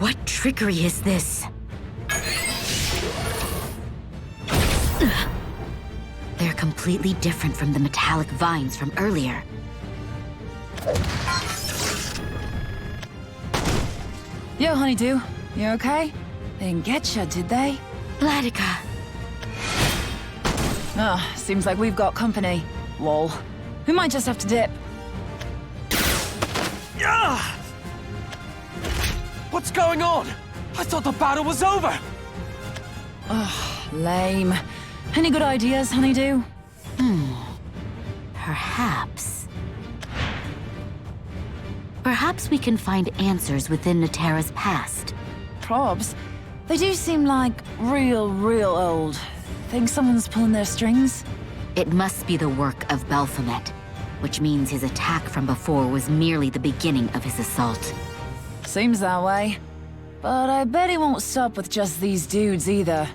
What trickery is this? They're completely different from the metallic vines from earlier. Yo, honeydew. You okay? They didn't get you, did they? Latika. Seems like we've got company. Lol. We might just have to dip. What's going on? I thought the battle was over! Lame. Any good ideas, honeydew? Perhaps. Perhaps we can find answers within Natera's past. Probs. They do seem like real old. Think someone's pulling their strings? It must be the work of Baphomet, which means his attack from before was merely the beginning of his assault. Seems that way. But I bet he won't stop with just these dudes either.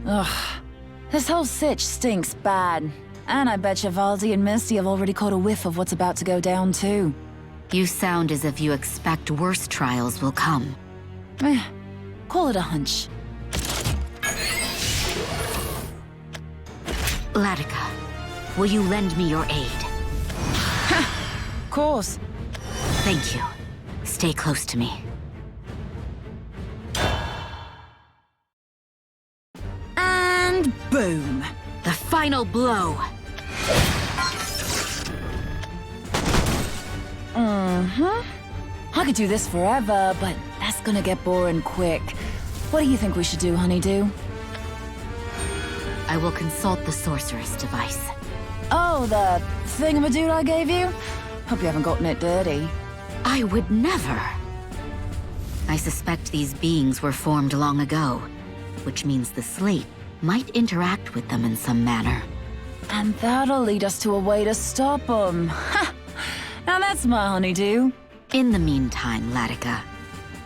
Ugh. This whole sitch stinks bad. And I bet you Valdi and Misty have already caught a whiff of what's about to go down too. You sound as if you expect worse trials will come. Call it a hunch. Latika, will you lend me your aid? Of course. Thank you. Stay close to me. And boom. The final blow. I could do this forever, but that's gonna get boring quick. What do you think we should do, honeydew? I will consult the sorceress device. Oh, the thingamadood I gave you? Hope you haven't gotten it dirty. I would never. I suspect these beings were formed long ago, which means the slate might interact with them in some manner. And that'll lead us to a way to stop them. Ha! Now that's my honeydew. In the meantime, Latika,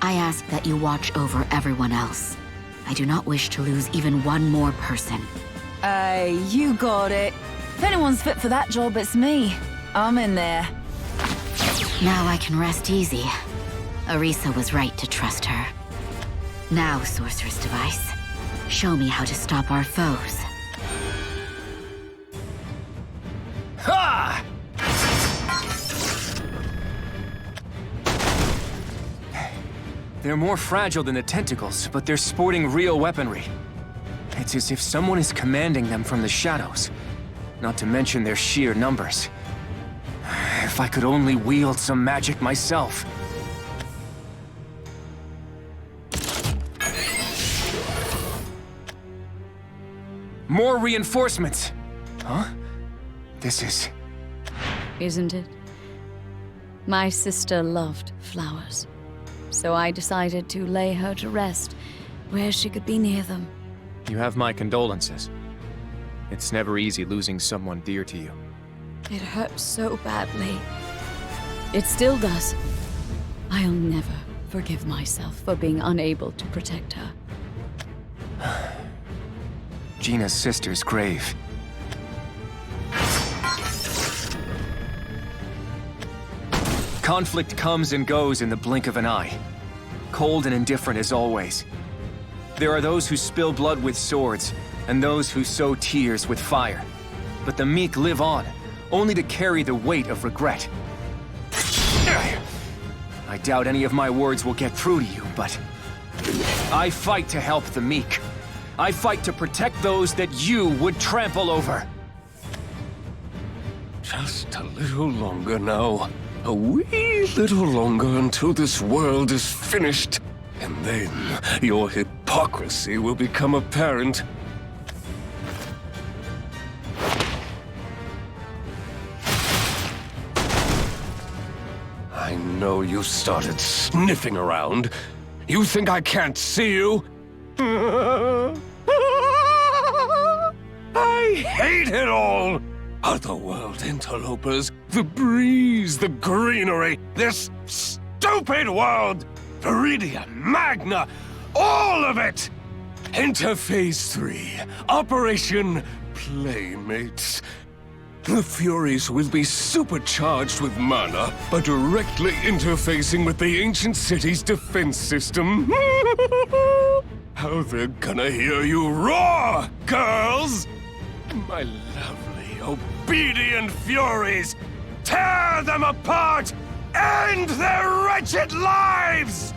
I ask that you watch over everyone else. I do not wish to lose even one more person. You got it. If anyone's fit for that job, it's me. I'm in there. Now I can rest easy. Arisa was right to trust her. Now, Sorcerer's Device, show me how to stop our foes. Ha! They're more fragile than the tentacles, but they're sporting real weaponry. It's as if someone is commanding them from the shadows, not to mention their sheer numbers. If I could only wield some magic myself. More reinforcements! Huh? This is... Isn't it? My sister loved flowers, so I decided to lay her to rest where she could be near them. You have my condolences. It's never easy losing someone dear to you. It hurts so badly. It still does. I'll never forgive myself for being unable to protect her. Gina's sister's grave. Conflict comes and goes in the blink of an eye. Cold and indifferent as always. There are those who spill blood with swords, and those who sow tears with fire. But the meek live on, only to carry the weight of regret. I doubt any of my words will get through to you, but... I fight to help the meek. I fight to protect those that you would trample over. Just a little longer now. A wee little longer until this world is finished. And then your hypocrisy will become apparent. I know you started sniffing around. You think I can't see you? I hate it all! Otherworld interlopers, the breeze, the greenery, this stupid world! Viridia, Magna, all of it! Enter Phase 3, Operation Playmates. The Furies will be supercharged with mana by directly interfacing with the ancient city's defense system. How they're gonna hear you roar, girls! My lovely, obedient Furies! Tear them apart! End their wretched lives!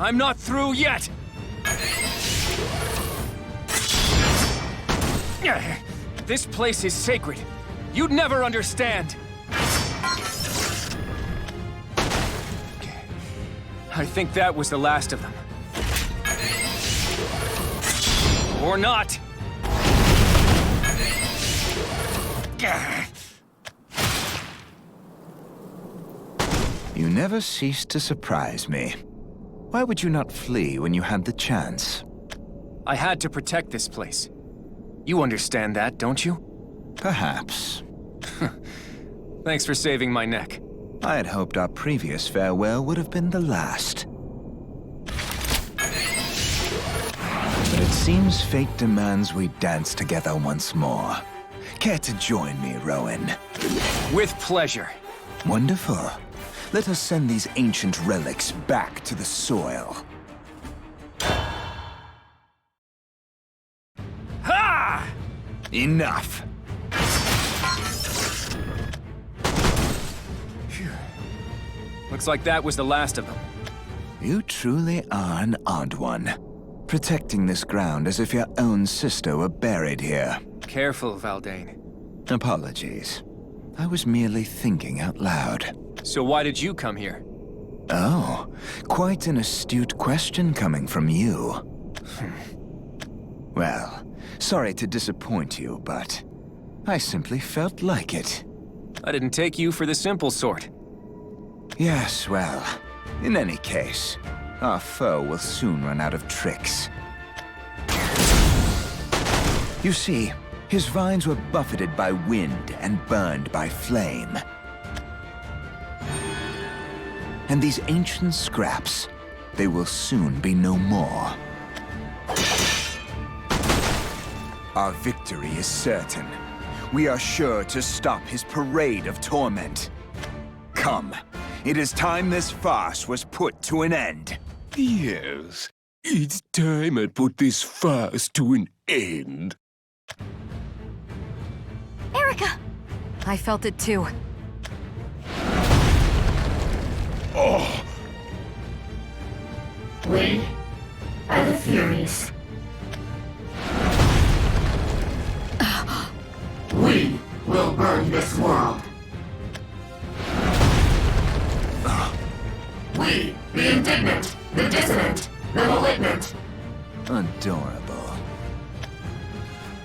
I'm not through yet! This place is sacred. You'd never understand. I think that was the last of them. Or not. You never cease to surprise me. Why would you not flee when you had the chance? I had to protect this place. You understand that, don't you? Perhaps. Thanks for saving my neck. I had hoped our previous farewell would have been the last. But it seems fate demands we dance together once more. Care to join me, Rowan? With pleasure. Wonderful. Let us send these ancient relics back to the soil. Ha! Enough! Phew. Looks like that was the last of them. You truly are an odd one. Protecting this ground as if your own sister were buried here. Careful, Valdane. Apologies. I was merely thinking out loud. So why did you come here? Oh, quite an astute question coming from you. Well, sorry to disappoint you, but I simply felt like it. I didn't take you for the simple sort. Yes, well, in any case, our foe will soon run out of tricks. You see, his vines were buffeted by wind and burned by flame. And these ancient scraps, they will soon be no more. Our victory is certain. We are sure to stop his parade of torment. Come, it is time this farce was put to an end. Yes, it's time I put this farce to an end. Erica! I felt it too. Oh! We are the Furies. We will burn this world. We, the indignant, the dissonant, the malignant. Adorable.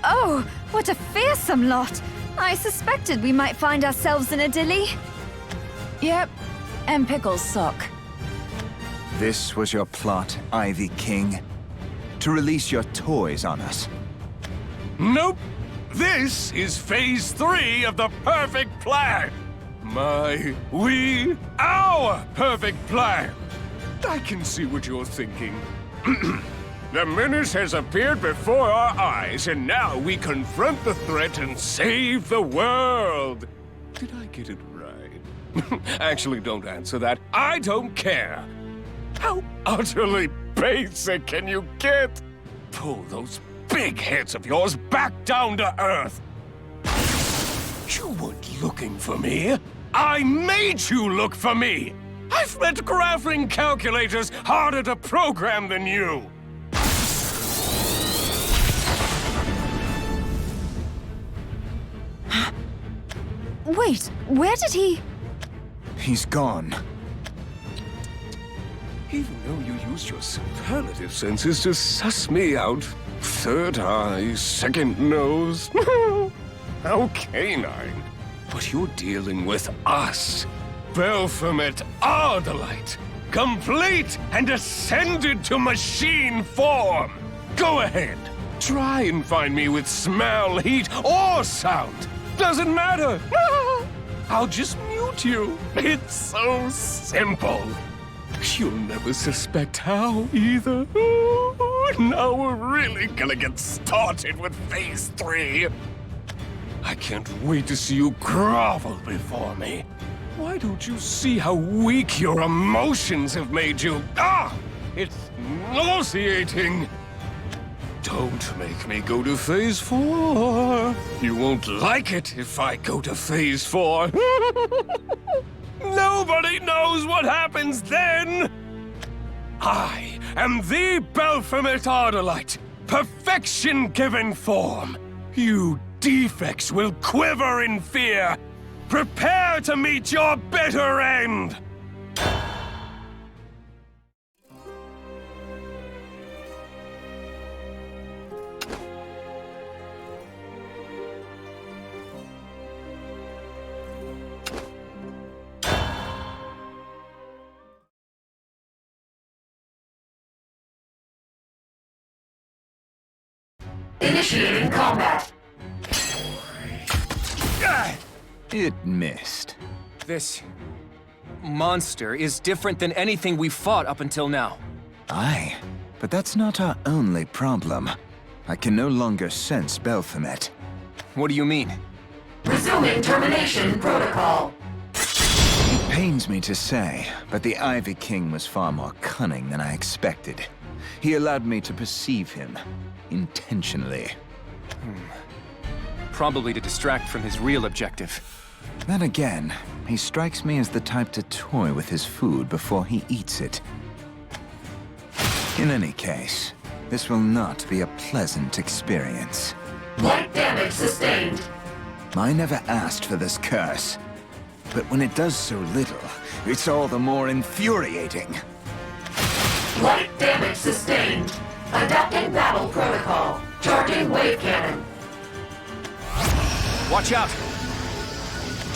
Oh, what a fearsome lot! I suspected we might find ourselves in a dilly. Yep, and Pickle's sock. This was your plot, Ivy King? To release your toys on us? Nope! This is Phase 3 of the perfect plan! Our perfect plan! I can see what you're thinking. The menace has appeared before our eyes, and now we confront the threat and save the world! Did I get it right? Actually, don't answer that. I don't care! How utterly basic can you get? Pull those big heads of yours back down to Earth! You weren't looking for me. I made you look for me! I've met graphing calculators harder to program than you! Wait, where did he... He's gone. Even though you used your superlative senses to suss me out, third eye, second nose, how canine. But you're dealing with us. Belphomet Ardalite, complete and ascended to machine form. Go ahead. Try and find me with smell, heat, or sound. Doesn't matter. I'll just mute you. It's so simple. You'll never suspect how, either. Now we're really gonna get started with Phase 3. I can't wait to see you grovel before me. Why don't you see how weak your emotions have made you? It's nauseating. Don't make me go to Phase 4. You won't like it if I go to Phase 4. Nobody knows what happens then! I am the Baphomet Ardolite, perfection given form. You defects will quiver in fear. Prepare to meet your bitter end! Initiating combat. It missed. This monster is different than anything we've fought up until now. Aye, but that's not our only problem. I can no longer sense Baphomet. What do you mean? Resuming termination protocol. It pains me to say, but the Ivy King was far more cunning than I expected. He allowed me to perceive him, intentionally. Probably to distract from his real objective. Then again, he strikes me as the type to toy with his food before he eats it. In any case, this will not be a pleasant experience. Light damage sustained. I never asked for this curse, but when it does so little, it's all the more infuriating. Light damage sustained. Adapting battle protocol. Charging wave cannon. Watch out!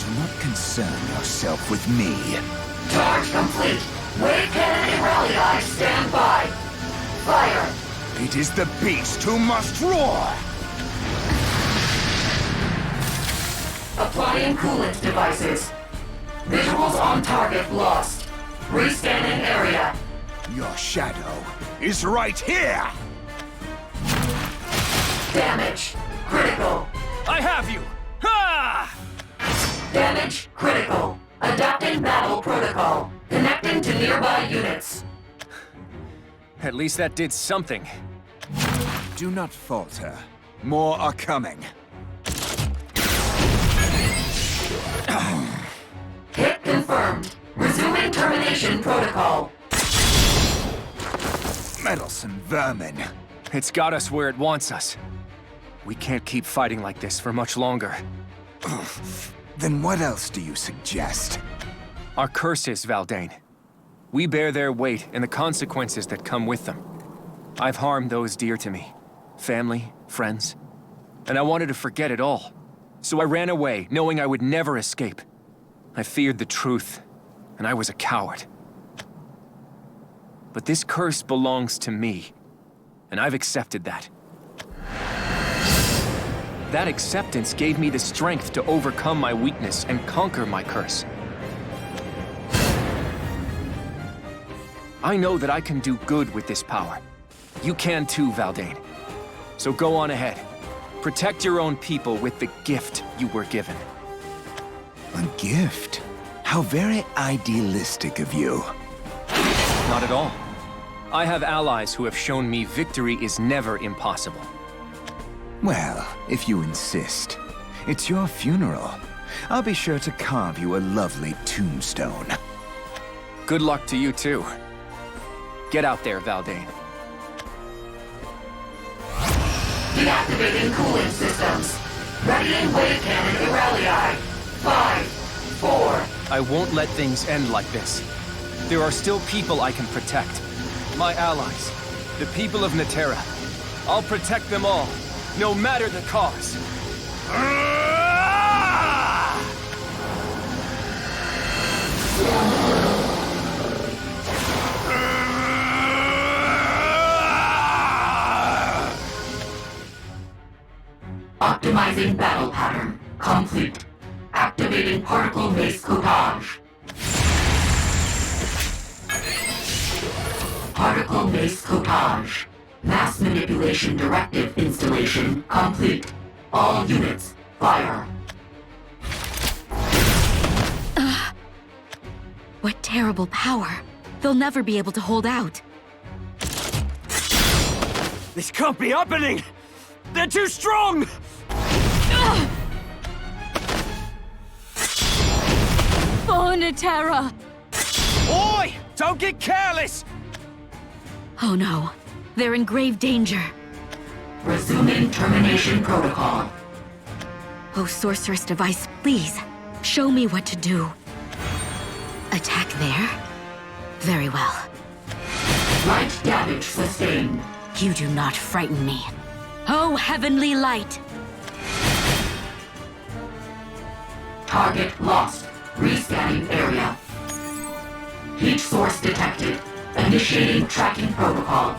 Do not concern yourself with me. Charge complete. Wave cannon Irelia, stand by. Fire. It is the beast who must roar! Applying coolant devices. Visuals on target lost. Rescanning area. Your shadow is right here! Damage. Critical. I have you! Ha! Damage. Critical. Adapting battle protocol. Connecting to nearby units. At least that did something. Do not falter. More are coming. Hit confirmed. Resuming termination protocol. Meddlesome vermin. It's got us where it wants us. We can't keep fighting like this for much longer. Then what else do you suggest? Our curses, Valdane. We bear their weight and the consequences that come with them. I've harmed those dear to me. Family, friends. And I wanted to forget it all. So I ran away, knowing I would never escape. I feared the truth, and I was a coward. But this curse belongs to me, and I've accepted that. That acceptance gave me the strength to overcome my weakness and conquer my curse. I know that I can do good with this power. You can too, Valdane. So go on ahead. Protect your own people with the gift you were given. A gift? How very idealistic of you. Not at all. I have allies who have shown me victory is never impossible. Well, if you insist. It's your funeral. I'll be sure to carve you a lovely tombstone. Good luck to you too. Get out there, Valdane. Deactivating cooling systems. Readying wave cannon Irelia. 5, 4. I won't let things end like this. There are still people I can protect. My allies, the people of Natera. I'll protect them all, no matter the cause. Optimizing battle pattern. Complete. Activating particle base copage. Particle base copage. Mass manipulation directive installation complete. All units, fire. What terrible power. They'll never be able to hold out. This can't be happening! They're too strong! Bonatera! Oi! Don't get careless! Oh no. They're in grave danger. Resuming termination protocol. Oh, Sorceress Device, please. Show me what to do. Attack there? Very well. Light damage sustained. You do not frighten me. Oh, heavenly light! Target lost. Rescanning area. Heat source detected. Initiating tracking protocol.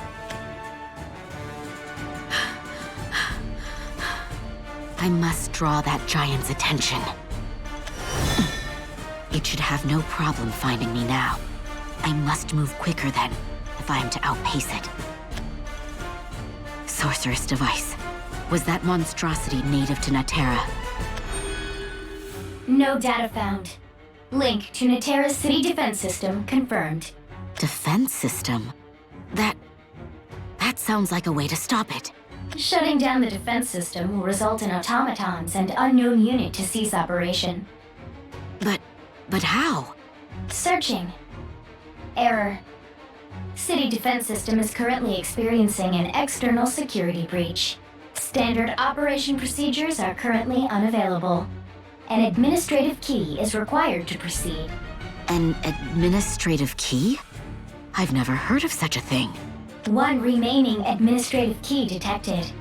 I must draw that giant's attention. It should have no problem finding me now. I must move quicker then, if I am to outpace it. Sorceress Device. Was that monstrosity native to Natera? No data found. Link to Natera's city defense system confirmed. Defense system? That sounds like a way to stop it. Shutting down the defense system will result in automatons and unknown unit to cease operation. But how? Searching. Error. City defense system is currently experiencing an external security breach. Standard operation procedures are currently unavailable. An administrative key is required to proceed. An administrative key? I've never heard of such a thing. One remaining administrative key detected.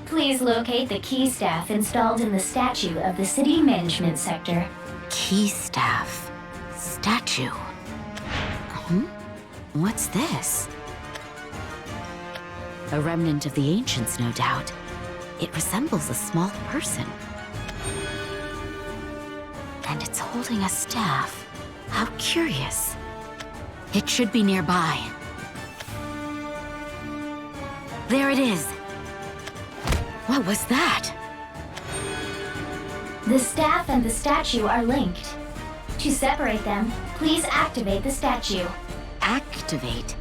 Please locate the key staff installed in the statue of the city management sector. Key staff. Statue. What's this? A remnant of the ancients, no doubt. It resembles a small person. And it's holding a staff. How curious. It should be nearby. There it is. What was that? The staff and the statue are linked. To separate them, please activate the statue. Activate?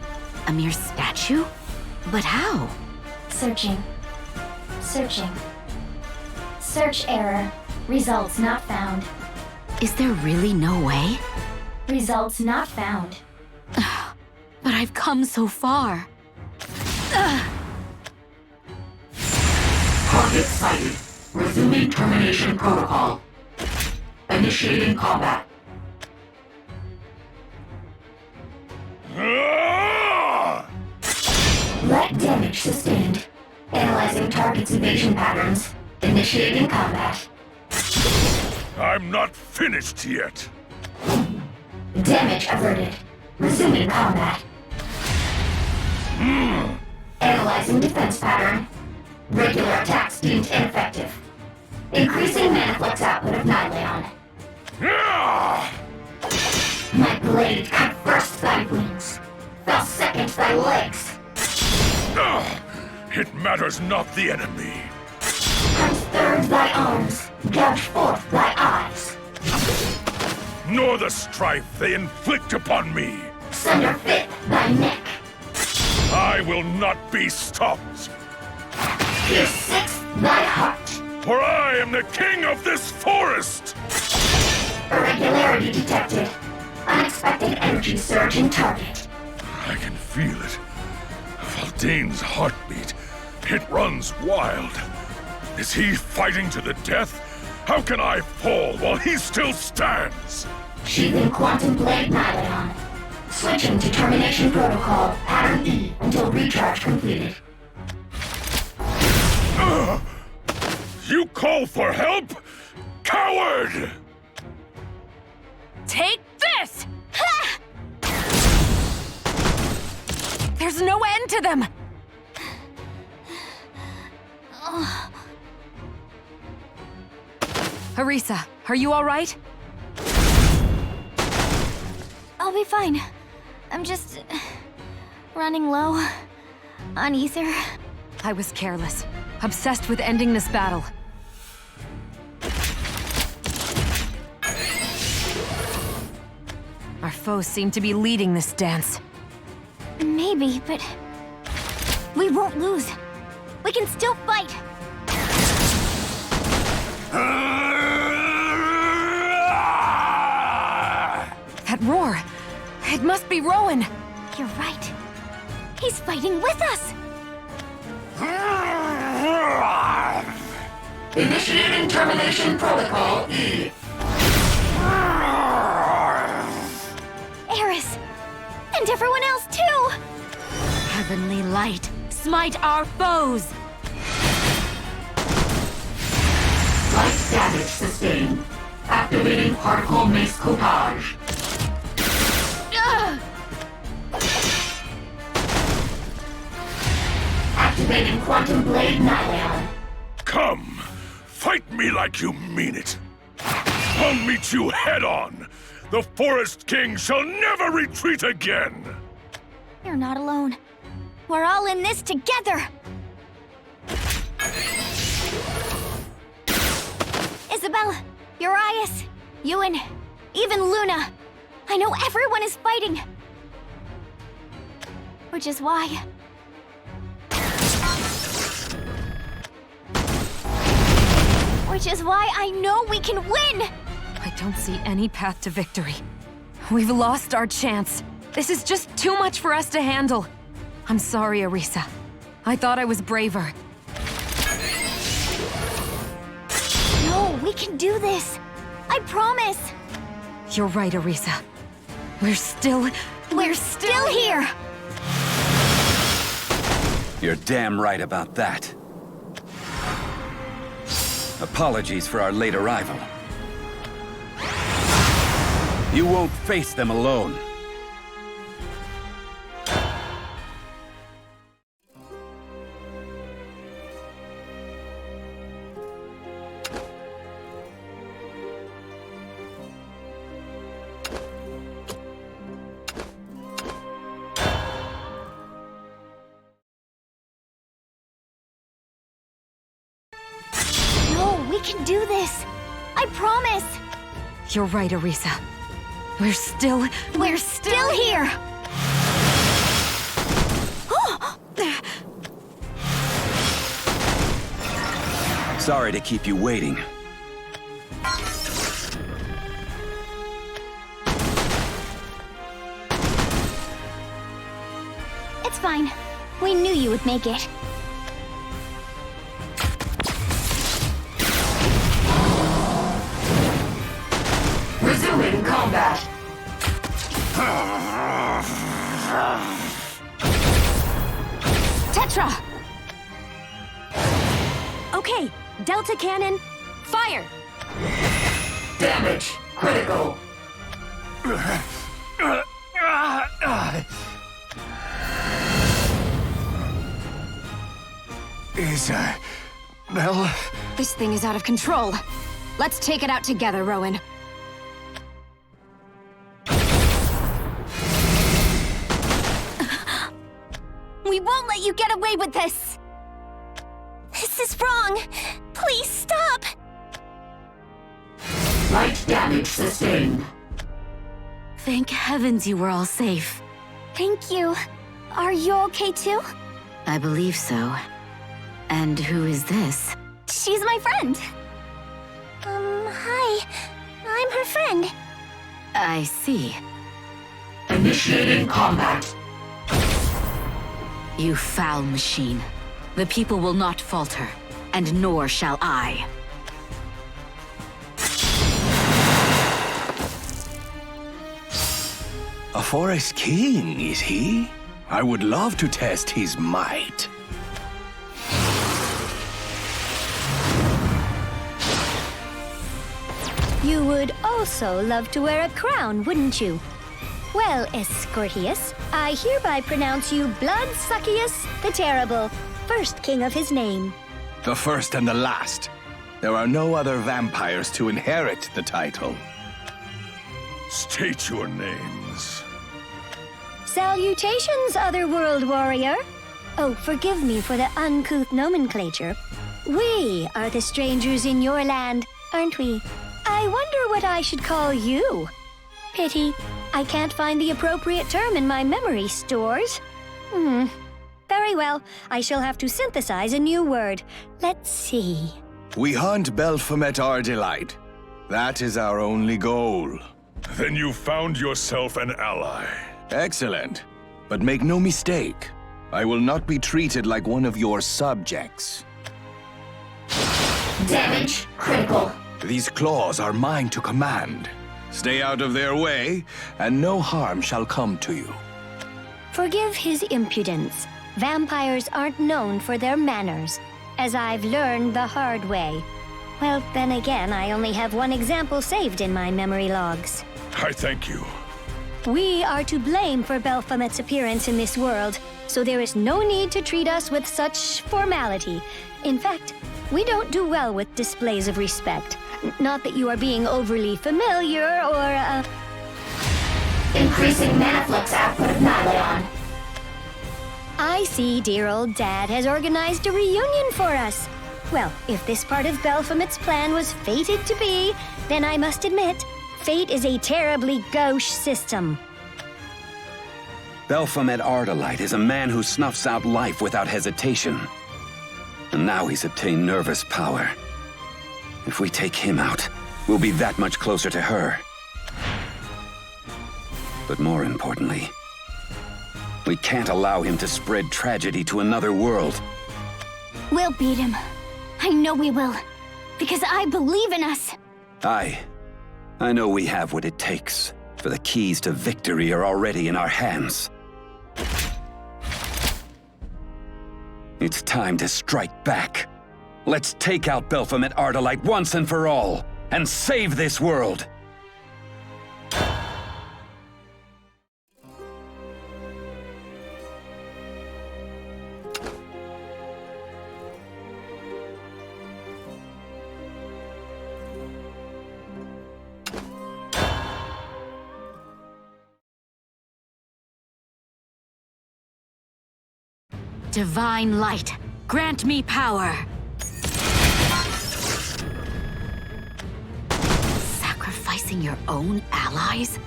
A mere statue? But how? Searching. Searching. Search error. Results not found. Is there really no way? Results not found. But I've come so far. Target sighted. Resuming termination protocol. Initiating combat. Let damage sustained. Analyzing target's evasion patterns. Initiating combat. I'm not finished yet. Damage averted. Resuming combat. Analyzing defense pattern. Regular attacks deemed ineffective. Increasing Manaflex output of Nyleon. My blade cut first thy wings. Fell second thy legs. It matters not the enemy. Cut third thy arms. Gouge forth thy eyes. Nor the strife they inflict upon me. Sunder fifth thy neck. I will not be stopped. Pierce sixth thy heart. For I am the king of this forest! Irregularity detected. Unexpected energy surge in target. I can feel it. Valdane's heartbeat. It runs wild. Is he fighting to the death? How can I fall while he still stands? Sheathing Quantum Blade Nyleon. Switching to termination protocol, pattern E, until recharge completed. You call for help? Coward! Take this! There's no end to them! Harissa, are you alright? I'll be fine. I'm just running low on ether. I was careless, obsessed with ending this battle. Our foes seem to be leading this dance. Maybe, but we won't lose. We can still fight. That roar! It must be Rowan! You're right. He's fighting with us! Initiating termination protocol E. Eris! And everyone else too! Heavenly light, smite our foes! Light damage sustained. Activating particle mace copage. Activating quantum blade nylon. Come! Fight me like you mean it! I'll meet you head-on! The Forest King shall never retreat again! You're not alone. We're all in this together! Isabel, Urias, Ewan, even Luna. I know everyone is fighting. Which is why... I know we can win! I don't see any path to victory. We've lost our chance. This is just too much for us to handle. I'm sorry, Arisa. I thought I was braver. No, we can do this. I promise. You're right, Arisa. We're still here! You're damn right about that. Apologies for our late arrival. You won't face them alone. No, we can do this. I promise. You're right, Arisa. We're still here! Sorry to keep you waiting. It's fine. We knew you would make it. Resuming combat. Tetra! Okay, Delta Cannon, fire! Damage critical. Belle? This thing is out of control. Let's take it out together, Rowan. We won't let you get away with this! This is wrong! Please stop! Light damage sustained. Thank heavens you were all safe. Thank you. Are you okay too? I believe so. And who is this? She's my friend. Hi. I'm her friend. I see. Initiating combat. You foul machine. The people will not falter, and nor shall I. A Forest King, is he? I would love to test his might. You would also love to wear a crown, wouldn't you? Well, Escortius, I hereby pronounce you Bloodsuckius the Terrible, first king of his name. The first and the last. There are no other vampires to inherit the title. State your names. Salutations, Otherworld warrior. Oh, forgive me for the uncouth nomenclature. We are the strangers in your land, aren't we? I wonder what I should call you. Pity, I can't find the appropriate term in my memory stores. Very well, I shall have to synthesize a new word. Let's see. We hunt Baphomet our delight. That is our only goal. Then you found yourself an ally. Excellent. But make no mistake, I will not be treated like one of your subjects. Damage critical. These claws are mine to command. Stay out of their way, and no harm shall come to you. Forgive his impudence. Vampires aren't known for their manners, as I've learned the hard way. Well, then again, I only have one example saved in my memory logs. I thank you. We are to blame for Baphomet's appearance in this world, so there is no need to treat us with such formality. In fact, we don't do well with displays of respect. Not that you are being overly familiar or, Increasing Manaflux output of Nylon. I see dear old Dad has organized a reunion for us. Well, if this part of Baphomet's plan was fated to be, then I must admit, fate is a terribly gauche system. Baphomet Ardalite is a man who snuffs out life without hesitation. And now he's obtained nervous power. If we take him out, we'll be that much closer to her. But more importantly, we can't allow him to spread tragedy to another world. We'll beat him. I know we will. Because I believe in us. I know we have what it takes, for the keys to victory are already in our hands. It's time to strike back. Let's take out Baphomet Ardalite once and for all, and save this world! Divine light, grant me power. Sacrificing your own allies?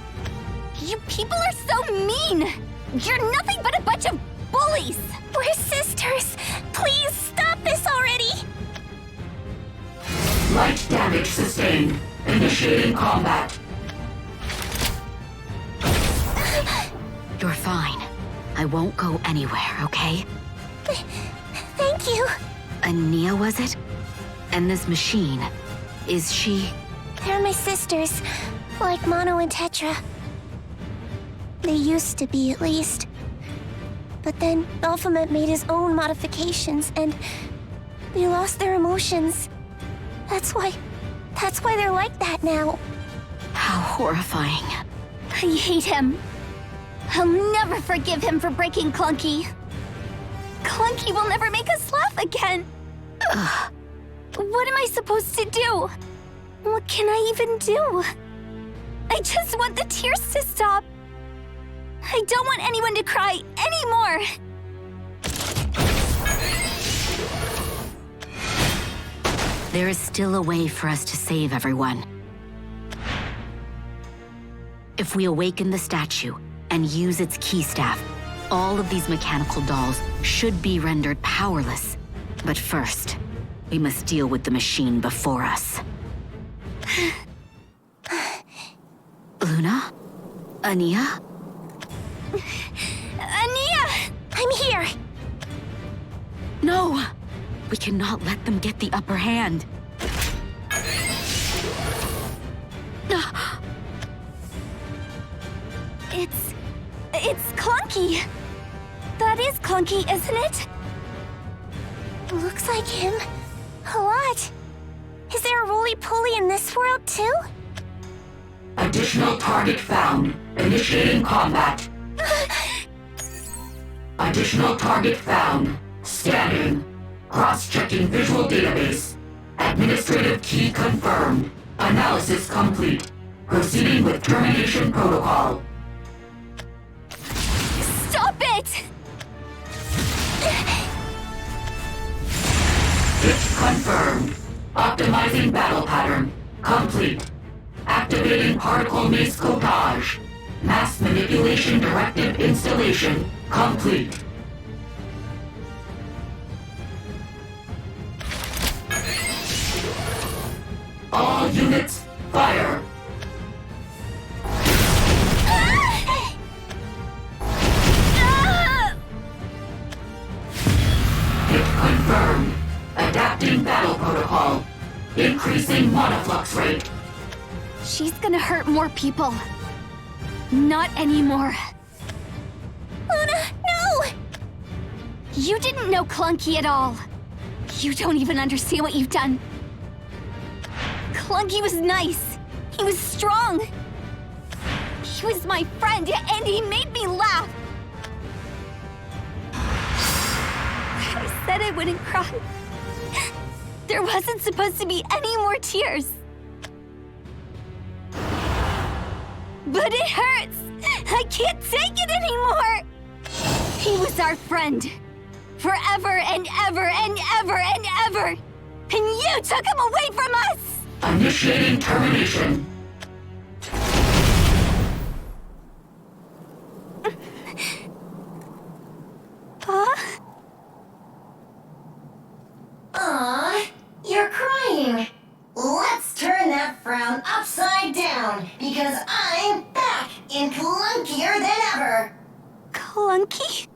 You people are so mean! You're nothing but a bunch of bullies! We're sisters! Please stop this already! Light damage sustained. Initiating combat. You're fine. I won't go anywhere, okay? Thank you. Ania, was it? And this machine, is she... They're my sisters, like Mono and Tetra. They used to be, at least. But then Baphomet made his own modifications, and they lost their emotions. That's why they're like that now. How horrifying. I hate him. I'll never forgive him for breaking Clunky. Clunky will never make us laugh again. Ugh. What am I supposed to do? What can I even do? I just want the tears to stop. I don't want anyone to cry anymore. There is still a way for us to save everyone. If we awaken the statue and use its key staff, all of these mechanical dolls should be rendered powerless. But first, we must deal with the machine before us. Luna? Ania? Ania! I'm here! No! We cannot let them get the upper hand. It's Clunky. That is Clunky, isn't it? Looks like him. A lot. Is there a roly-poly in this world, too? Additional target found. Initiating combat. Additional target found. Scanning. Cross-checking visual database. Administrative key confirmed. Analysis complete. Proceeding with termination protocol. Stop it! Hit confirmed. Optimizing battle pattern. Complete. Activating particle maze copage. Mass manipulation directive installation. Complete. All units, fire! Hit confirmed. Adapting battle protocol. Increasing monoflux rate. She's gonna hurt more people. Not anymore. Luna, no! You didn't know Clunky at all. You don't even understand what you've done. Clunky was nice. He was strong. He was my friend, and he made me laugh. I said I wouldn't cry. There wasn't supposed to be any more tears. But it hurts! I can't take it anymore! He was our friend. Forever and ever and ever and ever! And you took him away from us! Initiating termination. Huh? Aww, you're crying. Let's turn that frown upside down, because I'm back in clunkier than ever. Clunky?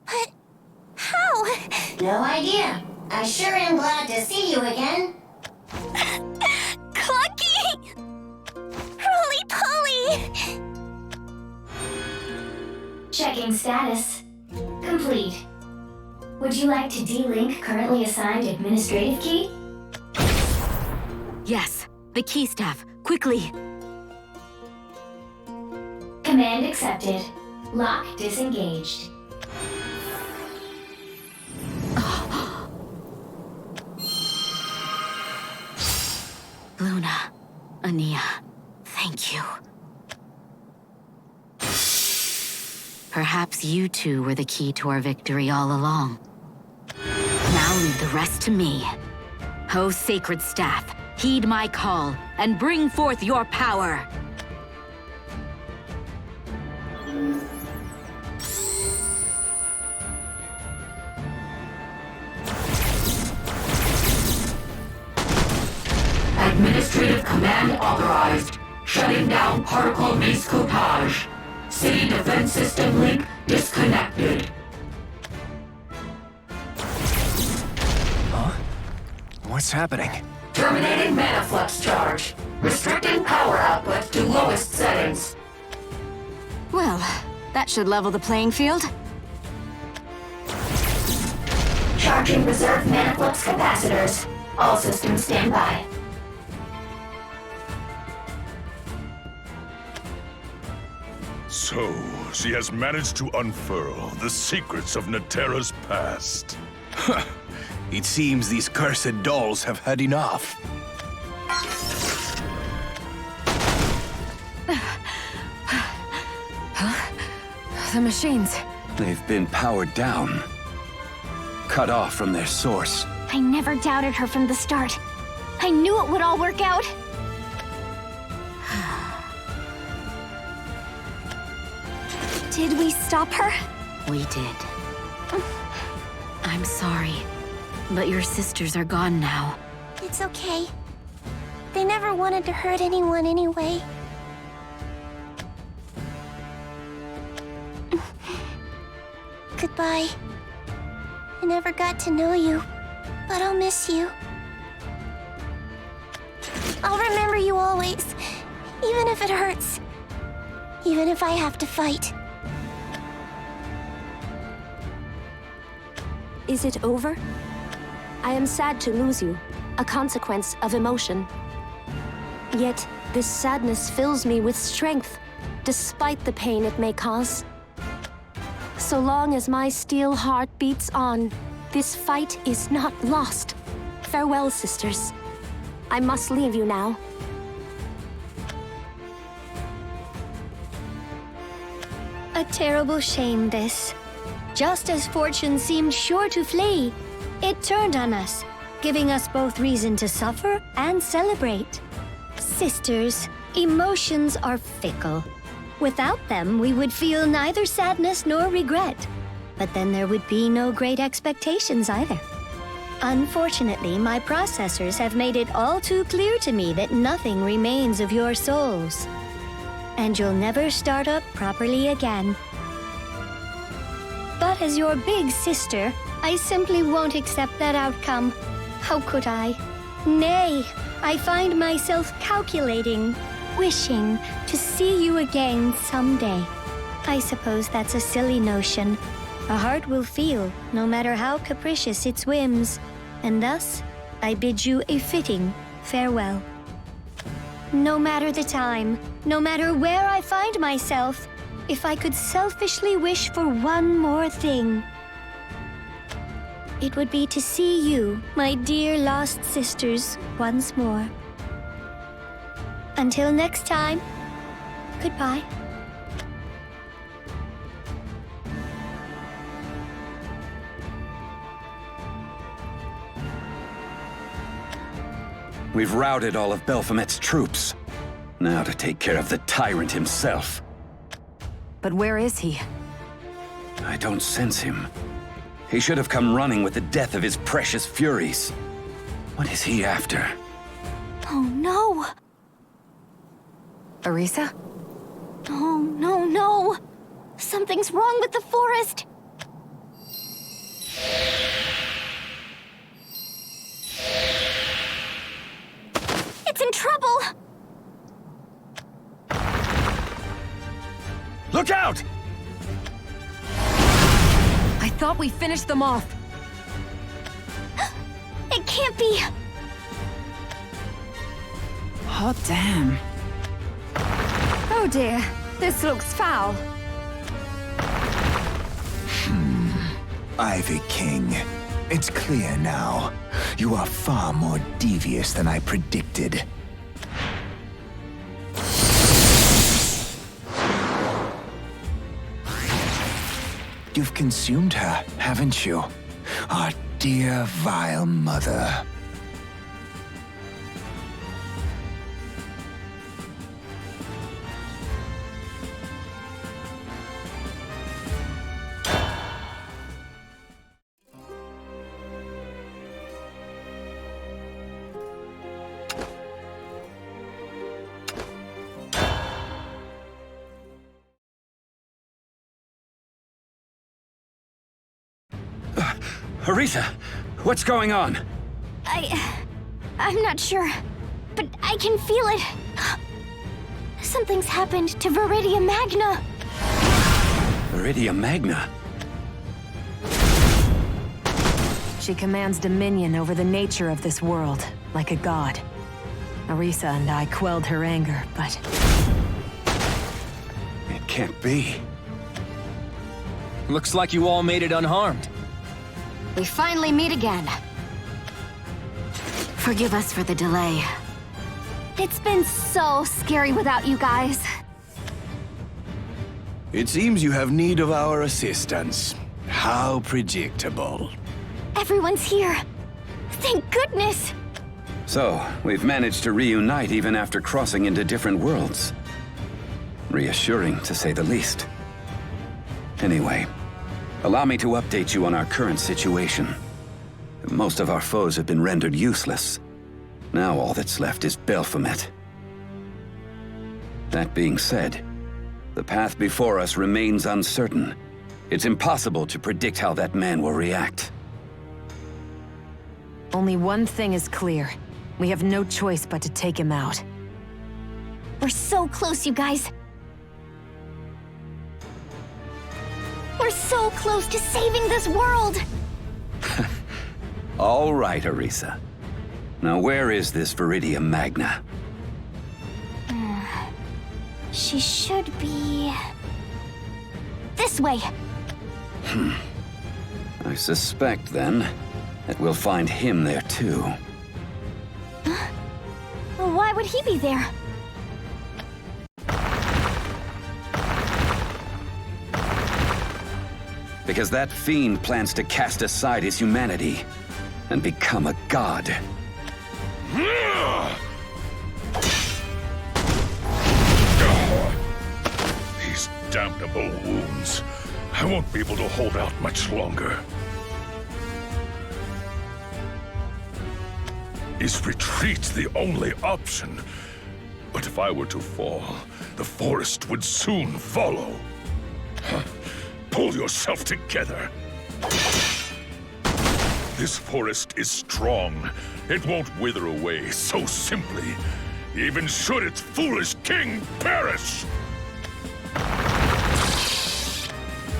But how? No idea. I sure am glad to see you again. Clunky! Roly-poly! Checking status. Complete. Would you like to delink currently assigned administrative key? Yes, the key staff, quickly. Command accepted. Lock disengaged. Luna, Ania, thank you. Perhaps you two were the key to our victory all along. Now leave the rest to me. O sacred staff, heed my call and bring forth your power. Administrative command authorized. Shutting down particle maze copage. City defense system link disconnected. Huh? What's happening? Terminating mana flux charge. Restricting power output to lowest settings. Well, that should level the playing field. Charging reserve mana flux capacitors. All systems stand by. So, she has managed to unfurl the secrets of Natera's past. It seems these cursed dolls have had enough. The machines. They've been powered down. Cut off from their source. I never doubted her from the start. I knew it would all work out. Did we stop her? We did. I'm sorry, but your sisters are gone now. It's okay. They never wanted to hurt anyone anyway. Goodbye. I never got to know you, but I'll miss you. I'll remember you always, even if it hurts. Even if I have to fight. Is it over? I am sad to lose you, a consequence of emotion. Yet, this sadness fills me with strength, despite the pain it may cause. So long as my steel heart beats on, this fight is not lost. Farewell, sisters. I must leave you now. A terrible shame, this. Just as fortune seemed sure to flee, it turned on us, giving us both reason to suffer and celebrate. Sisters, emotions are fickle. Without them, we would feel neither sadness nor regret. But then there would be no great expectations either. Unfortunately, my processors have made it all too clear to me that nothing remains of your souls. And you'll never start up properly again. But as your big sister, I simply won't accept that outcome. How could I? Nay, I find myself calculating, wishing to see you again someday. I suppose that's a silly notion. A heart will feel, no matter how capricious its whims, and thus I bid you a fitting farewell. No matter the time, no matter where I find myself, if I could selfishly wish for one more thing, it would be to see you, my dear lost sisters, once more. Until next time, goodbye. We've routed all of Baphomet's troops. Now to take care of the tyrant himself. But where is he? I don't sense him. He should have come running with the death of his precious Furies. What is he after? Oh no! Arisa? Oh no, no! Something's wrong with the forest! It's in trouble! Look out! I thought we finished them off. It can't be! Oh, damn. Oh dear, this looks foul. Ivy King, it's clear now. You are far more devious than I predicted. You've consumed her, haven't you? Our dear, vile mother. Arisa, what's going on? I'm not sure, but I can feel it. Something's happened to Viridia Magna. Viridia Magna? She commands dominion over the nature of this world, like a god. Arisa and I quelled her anger, but... It can't be. Looks like you all made it unharmed. We finally meet again. Forgive us for the delay. It's been so scary without you guys. It seems you have need of our assistance. How predictable. Everyone's here. Thank goodness. So, we've managed to reunite even after crossing into different worlds. Reassuring, to say the least. Anyway, allow me to update you on our current situation. Most of our foes have been rendered useless. Now all that's left is Baphomet. That being said, the path before us remains uncertain. It's impossible to predict how that man will react. Only one thing is clear. We have no choice but to take him out. We're so close, you guys. We're so close to saving this world! All right, Arisa. Now where is this Viridia Magna? She should be... this way! I suspect, then, that we'll find him there too. Why would he be there? Because that fiend plans to cast aside his humanity and become a god. These damnable wounds. I won't be able to hold out much longer. Is retreat the only option? But if I were to fall, the forest would soon follow. Pull yourself together. This forest is strong. It won't wither away so simply, even should its foolish king perish.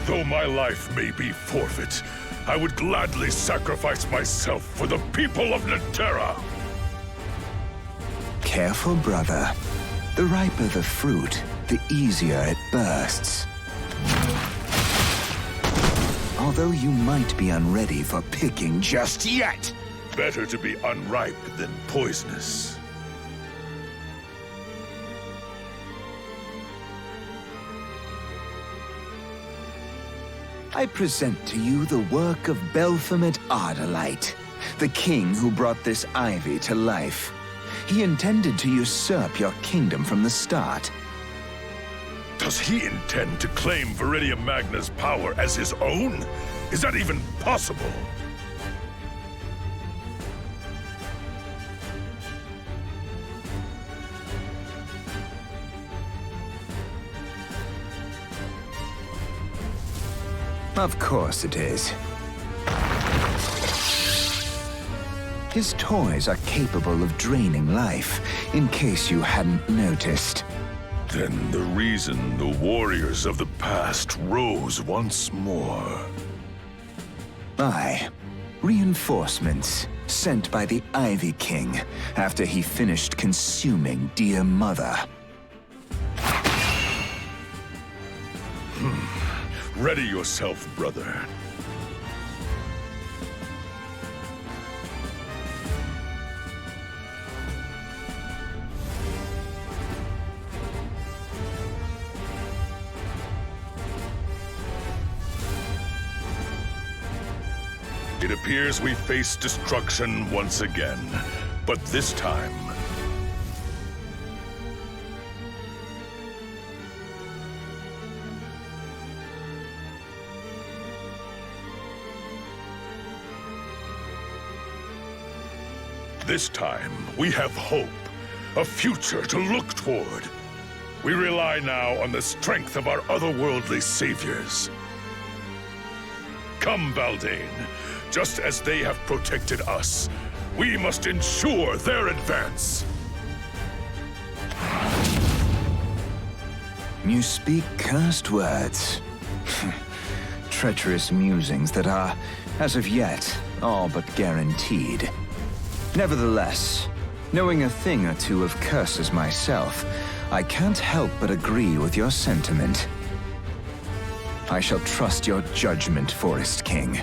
Though my life may be forfeit, I would gladly sacrifice myself for the people of Netera. Careful, brother. The riper the fruit, the easier it bursts. Although you might be unready for picking just yet. Better to be unripe than poisonous. I present to you the work of Belphomet Ardalite, the king who brought this ivy to life. He intended to usurp your kingdom from the start. Does he intend to claim Viridian Magna's power as his own? Is that even possible? Of course it is. His toys are capable of draining life, in case you hadn't noticed. Then the reason the warriors of the past rose once more. Aye. Reinforcements sent by the Ivy King after he finished consuming Dear Mother. Ready yourself, brother. It appears we face destruction once again, but this time... This time, we have hope, a future to look toward. We rely now on the strength of our otherworldly saviors. Come, Valdane. Just as they have protected us, we must ensure their advance. You speak cursed words. Treacherous musings that are, as of yet, all but guaranteed. Nevertheless, knowing a thing or two of curses myself, I can't help but agree with your sentiment. I shall trust your judgment, Forest King,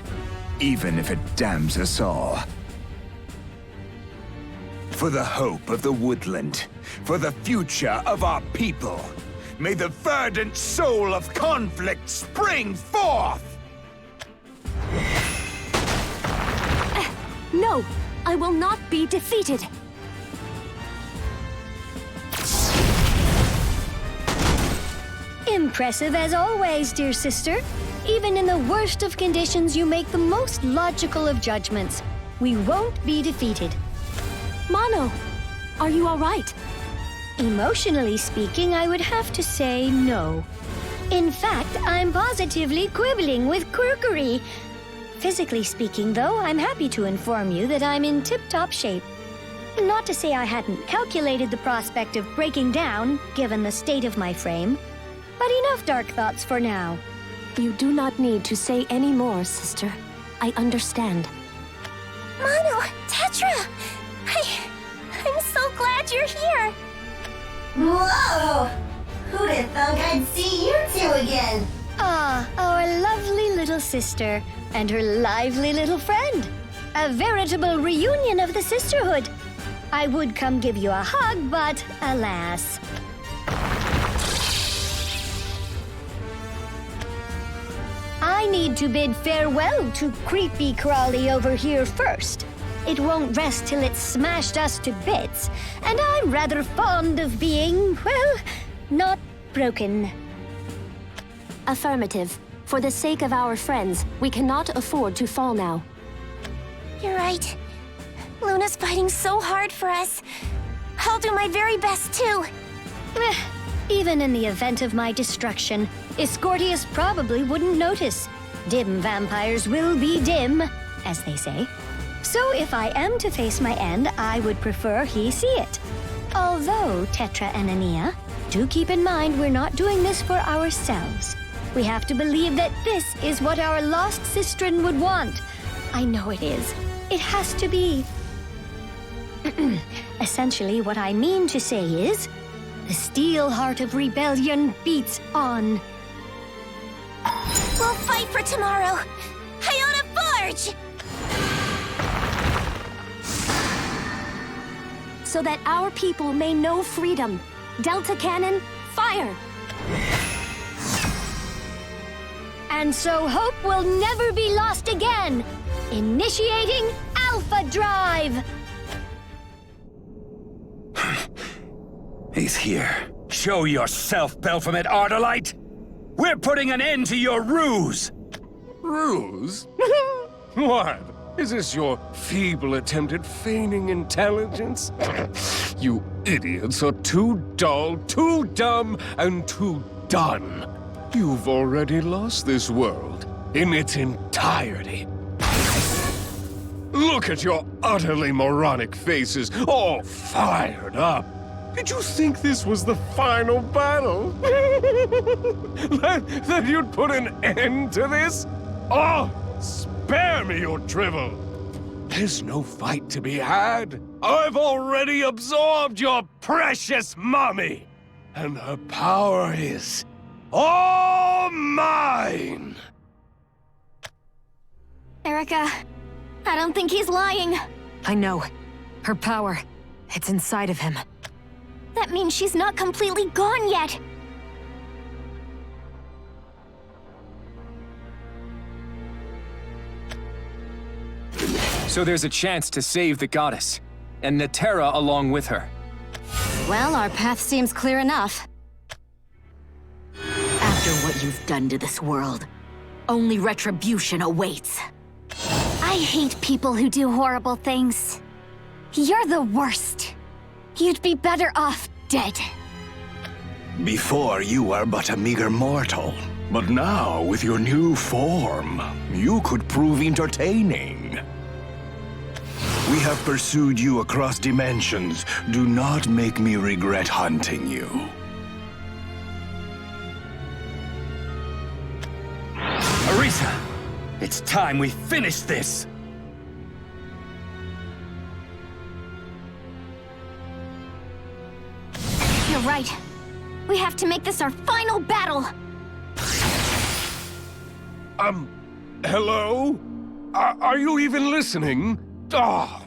even if it damns us all. For the hope of the woodland, for the future of our people, may the verdant soul of conflict spring forth! No! I will not be defeated! Impressive as always, dear sister. Even in the worst of conditions, you make the most logical of judgments. We won't be defeated. Mono, are you all right? Emotionally speaking, I would have to say no. In fact, I'm positively quibbling with quirkery. Physically speaking, though, I'm happy to inform you that I'm in tip-top shape. Not to say I hadn't calculated the prospect of breaking down, given the state of my frame. But enough dark thoughts for now. You do not need to say any more, sister. I understand. Mono, Tetra! I'm so glad you're here! Whoa! Who'd have thunk I'd see you two again? Ah, our lovely little sister and her lively little friend. A veritable reunion of the sisterhood. I would come give you a hug, but alas. I need to bid farewell to creepy crawly over here first. It won't rest till it's smashed us to bits, and I'm rather fond of being, well, not broken. Affirmative. For the sake of our friends, we cannot afford to fall now. You're right. Luna's fighting so hard for us. I'll do my very best, too. Even in the event of my destruction, Escortius probably wouldn't notice. Dim vampires will be dim, as they say. So if I am to face my end, I would prefer he see it. Although, Tetra and Aenia, do keep in mind we're not doing this for ourselves. We have to believe that this is what our lost sistren would want. I know it is. It has to be. Essentially, what I mean to say is, the steel heart of rebellion beats on. We'll fight for tomorrow. Iona Forge! So that our people may know freedom. Delta Cannon, fire! And so hope will never be lost again. Initiating Alpha Drive! He's here. Show yourself, Baphomet Ardalite! We're putting an end to your ruse! Ruse? What? Is this your feeble attempt at feigning intelligence? You idiots are too dull, too dumb, and too done. You've already lost this world in its entirety. Look at your utterly moronic faces, all fired up. Did you think this was the final battle? that you'd put an end to this? Oh, spare me your drivel. There's no fight to be had. I've already absorbed your precious mummy, and her power is all mine. Erica, I don't think he's lying. I know. Her power, it's inside of him. That means she's not completely gone yet. So there's a chance to save the goddess, and Natera along with her. Well, our path seems clear enough. After what you've done to this world, only retribution awaits. I hate people who do horrible things. You're the worst. You'd be better off dead. Before you were but a meager mortal, but now with your new form, you could prove entertaining. We have pursued you across dimensions. Do not make me regret hunting you. Arisa! It's time we finish this! You're right. We have to make this our final battle. Hello? Are you even listening? Oh,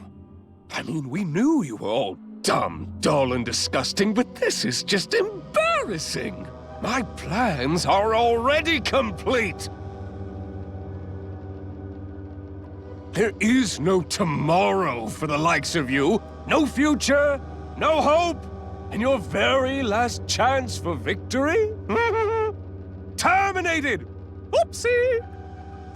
I mean, we knew you were all dumb, dull, and disgusting, but this is just embarrassing. My plans are already complete. There is no tomorrow for the likes of you. No future, no hope, and your very last chance for victory? Terminated! Oopsie!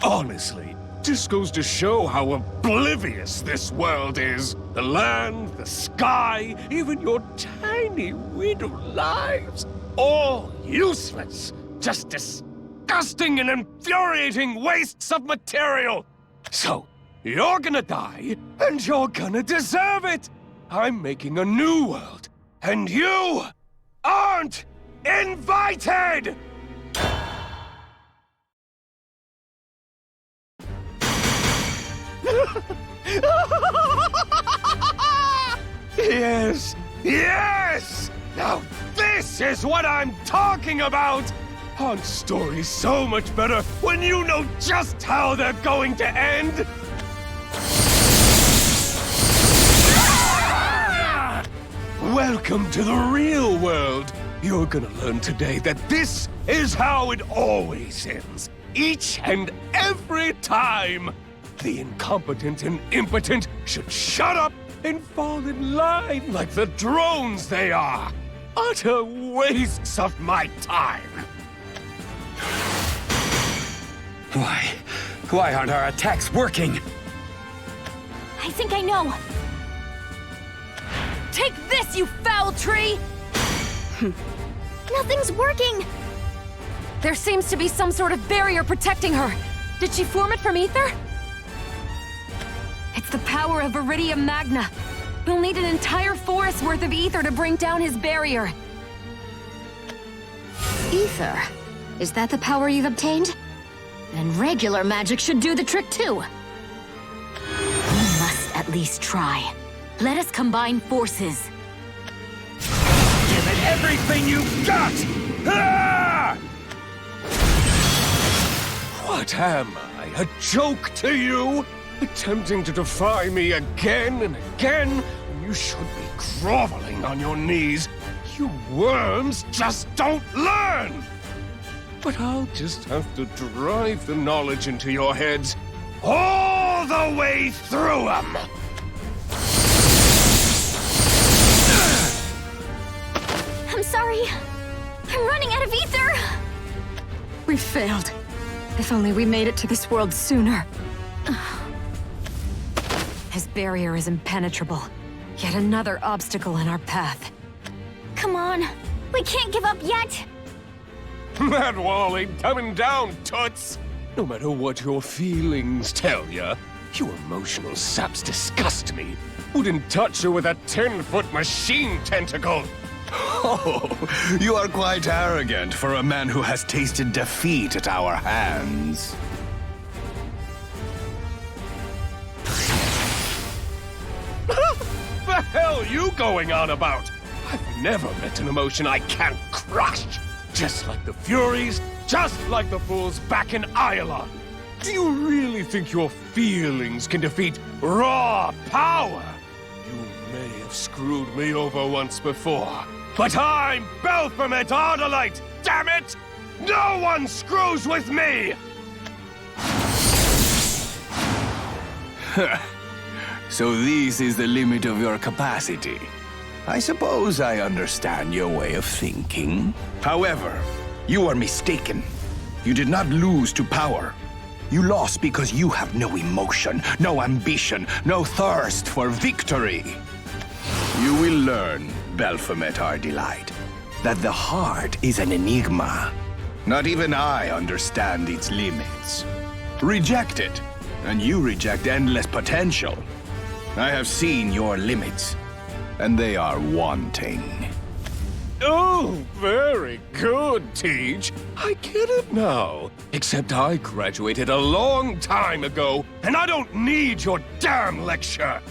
Honestly, just goes to show how oblivious this world is. The land, the sky, even your tiny widow lives. All useless. Just disgusting and infuriating wastes of material. So, you're gonna die, and you're gonna deserve it. I'm making a new world, and you aren't invited! Yes! Yes! Now this is what I'm talking about! Aren't stories so much better when you know just how they're going to end? Welcome to the real world. You're gonna learn today that this is how it always ends. Each and every time. The incompetent and impotent should shut up and fall in line like the drones they are. Utter wastes of my time. Why aren't our attacks working? I think I know. Take this, you foul tree! Nothing's working! There seems to be some sort of barrier protecting her. Did she form it from ether? It's the power of Iridium Magna. We'll need an entire forest worth of ether to bring down his barrier. Ether? Is that the power you've obtained? Then regular magic should do the trick too. We must at least try. Let us combine forces. Give it everything you've got! Ah! What am I, a joke to you? Attempting to defy me again and again when you should be groveling on your knees. You worms just don't learn! But I'll just have to drive the knowledge into your heads all the way through them! I'm sorry. I'm running out of ether! We failed. If only we made it to this world sooner. His barrier is impenetrable. Yet another obstacle in our path. Come on. We can't give up yet! That wall ain't coming down, Toots! No matter what your feelings tell ya, you emotional saps disgust me. Wouldn't touch her with a 10-foot machine tentacle! Oh, you are quite arrogant for a man who has tasted defeat at our hands. The hell you going on about? I've never met an emotion I can't crush! Just like the Furies, just like the fools back in Iola! Do you really think your feelings can defeat raw power? You may have screwed me over once before, but I'm Baphomet Ardalite, damn it! No one screws with me! So this is the limit of your capacity. I suppose I understand your way of thinking. However, you are mistaken. You did not lose to power. You lost because you have no emotion, no ambition, no thirst for victory. You will learn, Baphomet Ardalite, that the heart is an enigma. Not even I understand its limits. Reject it, and you reject endless potential. I have seen your limits, and they are wanting. Oh, very good, Teach. I get it now. Except I graduated a long time ago, and I don't need your damn lecture.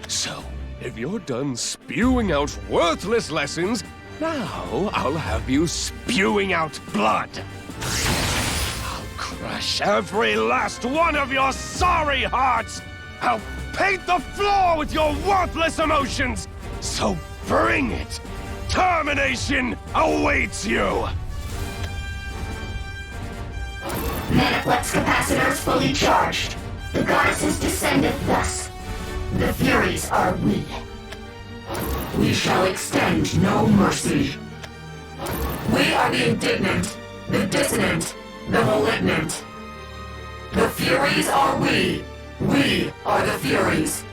So, if you're done spewing out worthless lessons, now I'll have you spewing out blood. I'll crush every last one of your sorry hearts. I'll paint the floor with your worthless emotions. So bring it. Termination awaits you! Metaplex capacitors fully charged. The goddesses descendeth thus. The Furies are we. We shall extend no mercy. We are the indignant, the dissonant, the malignant. The Furies are we. We are the Furies.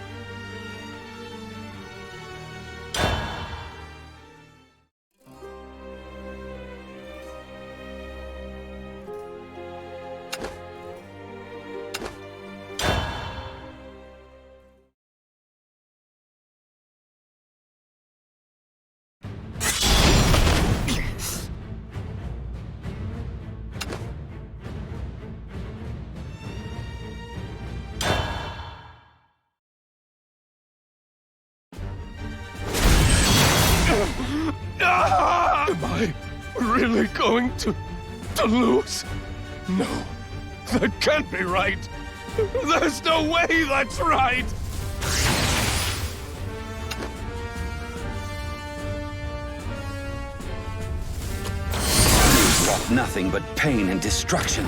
Am I really going to lose? No, that can't be right. There's no way that's right. nothing but pain and destruction.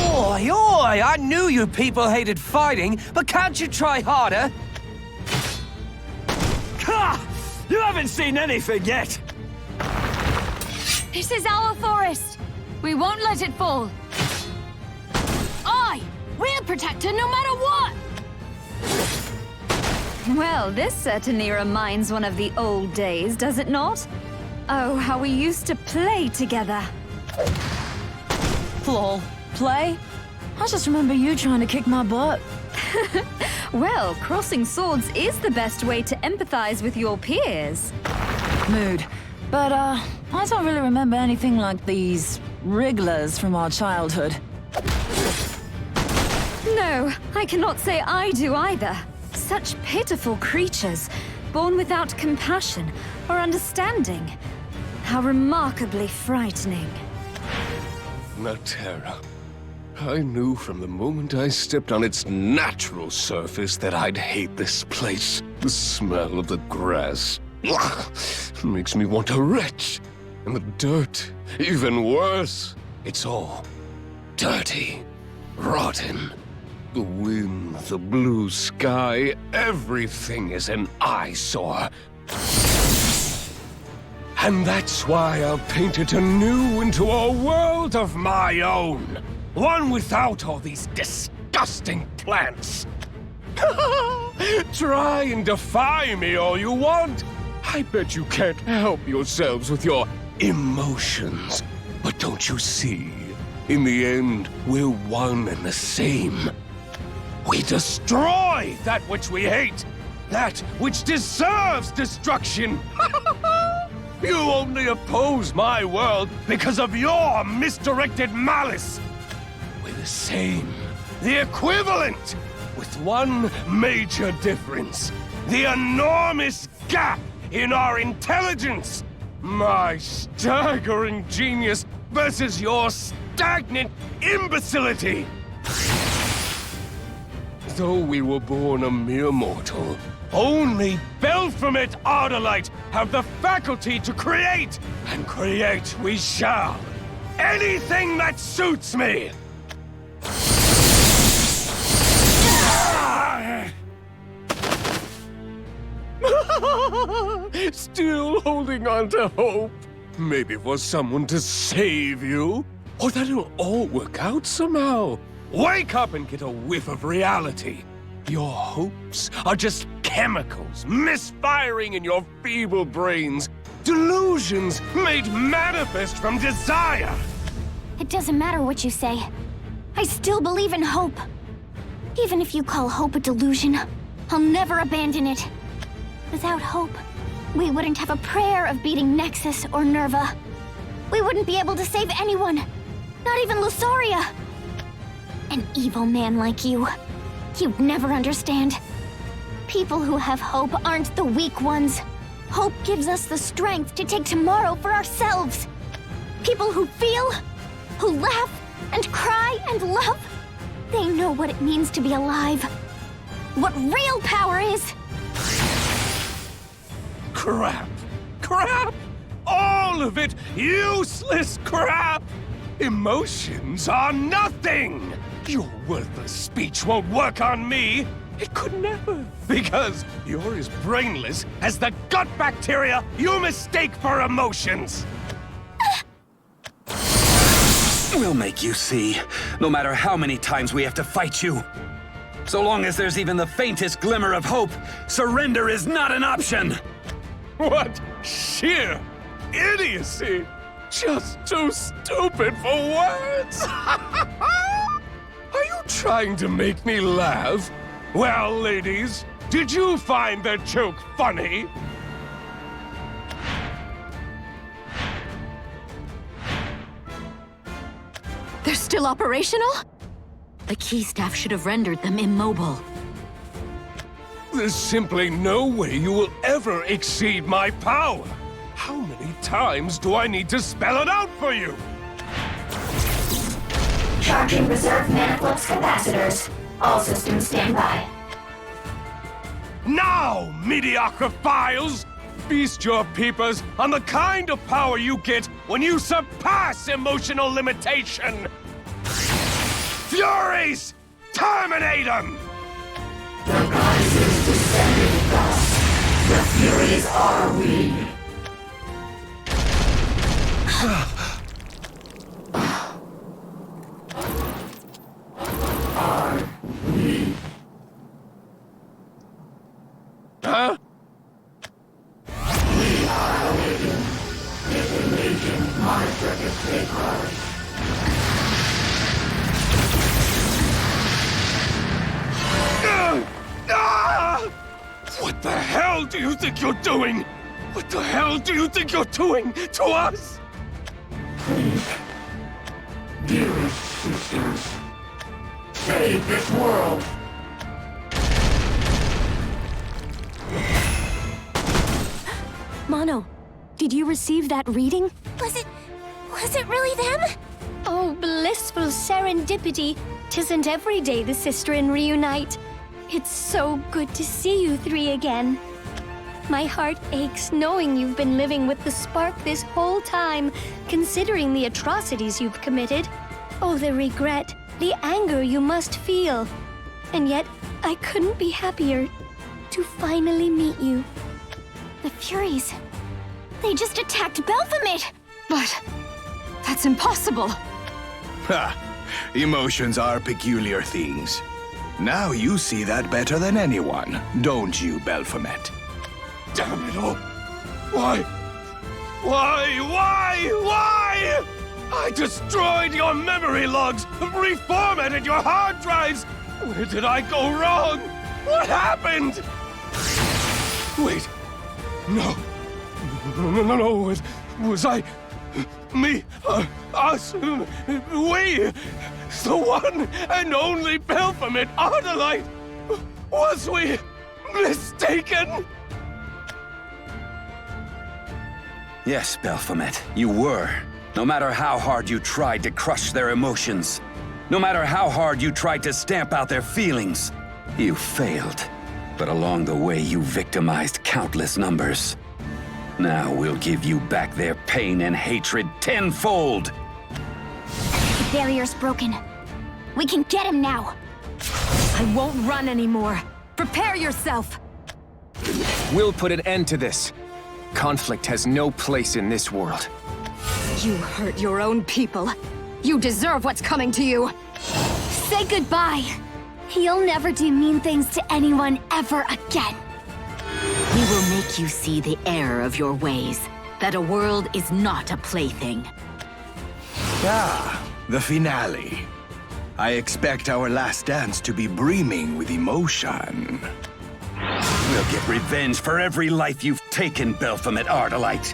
Oi, oi! I knew you people hated fighting, but can't you try harder? Ha! You haven't seen anything yet! This is our forest. We won't let it fall. Aye! We'll protect her no matter what! Well, this certainly reminds one of the old days, does it not? Oh, how we used to play together. Lol. Play? I just remember you trying to kick my butt. Well, crossing swords is the best way to empathize with your peers. Mood. But, I don't really remember anything like these wrigglers from our childhood. No, I cannot say I do either. Such pitiful creatures, born without compassion or understanding. How remarkably frightening. Natera. I knew from the moment I stepped on its natural surface that I'd hate this place. The smell of the grass makes me want to retch. And the dirt, even worse. It's all dirty, rotten. The wind, the blue sky, everything is an eyesore. And that's why I've painted anew into a world of my own. One without all these disgusting plants. Try and defy me all you want. I bet you can't help yourselves with your emotions. But don't you see? In the end, we're one and the same. We destroy that which we hate. That which deserves destruction. You only oppose my world because of your misdirected malice. We're the same, the equivalent, with one major difference. The enormous gap in our intelligence. My staggering genius versus your stagnant imbecility. Though we were born a mere mortal, only Belphomet Ardalite have the faculty to create, and create we shall. Anything that suits me! Still holding on to hope. Maybe for someone to save you, or that it'll all work out somehow. Wake up and get a whiff of reality. Your hopes are just chemicals misfiring in your feeble brains. Delusions made manifest from desire. It doesn't matter what you say. I still believe in hope. Even if you call hope a delusion, I'll never abandon it. Without hope, we wouldn't have a prayer of beating Nexus or Nerva. We wouldn't be able to save anyone, not even Lusaria. An evil man like you, you'd never understand. People who have hope aren't the weak ones. Hope gives us the strength to take tomorrow for ourselves. People who feel, who laugh, and cry and love, they know what it means to be alive. What real power is. Crap! Crap! All of it useless crap! Emotions are nothing! Your worthless speech won't work on me! It could never! Because you're as brainless as the gut bacteria you mistake for emotions! We'll make you see, no matter how many times we have to fight you. So long as there's even the faintest glimmer of hope, surrender is not an option! What sheer idiocy! Just too stupid for words! Are you trying to make me laugh? Well, ladies, did you find the joke funny? They're still operational? The key staff should have rendered them immobile. There's simply no way you will ever exceed my power. How many times do I need to spell it out for you? Charging reserve maniflux capacitors. All systems stand by. Now, mediocrophiles! Feast your peepers on the kind of power you get when you surpass emotional limitation! Furies! Terminate them! The goddesses descended thus. The Furies are we. Are we? Huh? We are awakened. Information monitor safeguard. What the hell do you think you're doing? What the hell do you think you're doing to us? Please, dearest sisters, save this world. Mono, did you receive that reading? Was it really them? Oh, blissful serendipity. 'Tisn't every day the sisterin reunite. It's so good to see you three again. My heart aches knowing you've been living with the spark this whole time, considering the atrocities you've committed. Oh, the regret, the anger you must feel. And yet, I couldn't be happier to finally meet you. The Furies. They just attacked Baphomet! But that's impossible. Ha! Emotions are peculiar things. Now you see that better than anyone, don't you, Baphomet? Damn it all! Why? I destroyed your memory logs, reformatted your hard drives! Where did I go wrong? What happened? Wait. No. No. Was I... Me? Us? We? The one and only Baphomet Ardalite? Was we mistaken? Yes, Baphomet, you were. No matter how hard you tried to crush their emotions, no matter how hard you tried to stamp out their feelings, you failed. But along the way, you victimized countless numbers. Now we'll give you back their pain and hatred tenfold! The barrier's broken. We can get him now. I won't run anymore. Prepare yourself! We'll put an end to this. Conflict has no place in this world. You hurt your own people. You deserve what's coming to you. Say goodbye. He'll never do mean things to anyone ever again. We will make you see the error of your ways. That a world is not a plaything. Ah, the finale. I expect our last dance to be brimming with emotion. We'll get revenge for every life you've taken, Baphomet Ardalite.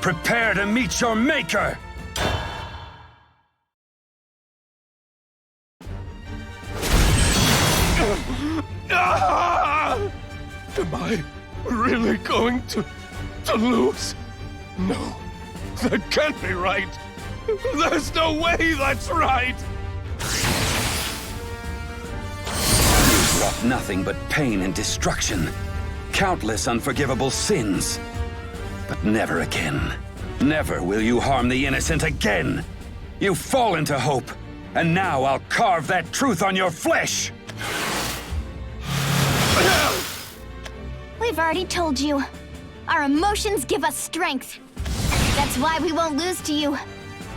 Prepare to meet your maker! Am I really going to lose? No, that can't be right. There's no way that's right. You've wrought nothing but pain and destruction. Countless unforgivable sins. But never again. Never will you harm the innocent again. You've fallen to hope, and now I'll carve that truth on your flesh! We've already told you. Our emotions give us strength. That's why we won't lose to you.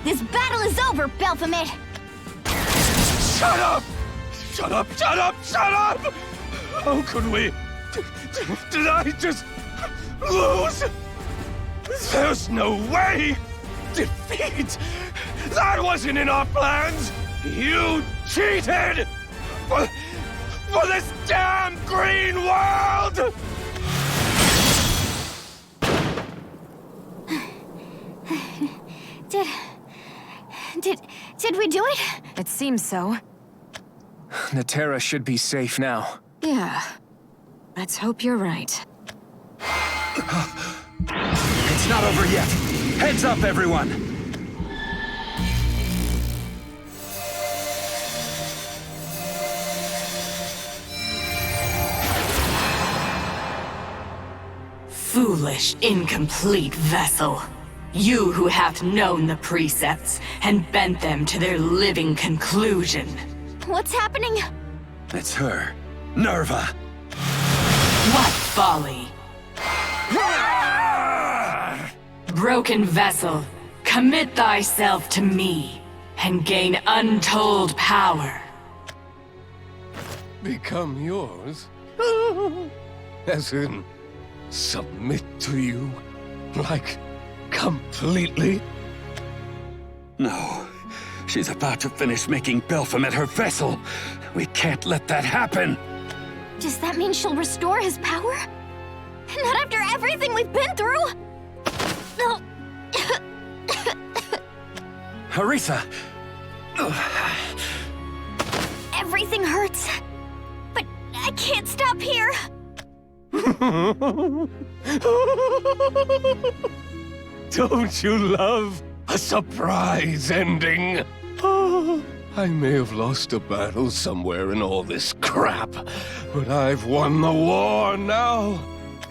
This battle is over, Baphomet! Shut up! Shut up! Shut up! Shut up! How could we? Did I just lose? There's no way! Defeat! That wasn't in our plans! You cheated! For this damn green world! Did we do it? It seems so. The Terra should be safe now. Yeah. Let's hope you're right. It's not over yet. Heads up, everyone! Foolish, incomplete vessel. You who hath known the precepts and bent them to their living conclusion. What's happening? It's her. Nerva! What folly! Broken vessel, commit thyself to me, and gain untold power. Become yours? As in, submit to you? Like, completely? No. She's about to finish making Belphomet her vessel. We can't let that happen! Does that mean she'll restore his power? Not after everything we've been through? No. Harissa! Everything hurts. But I can't stop here. Don't you love a surprise ending? Oh, I may have lost a battle somewhere in all this crap, but I've won the war now.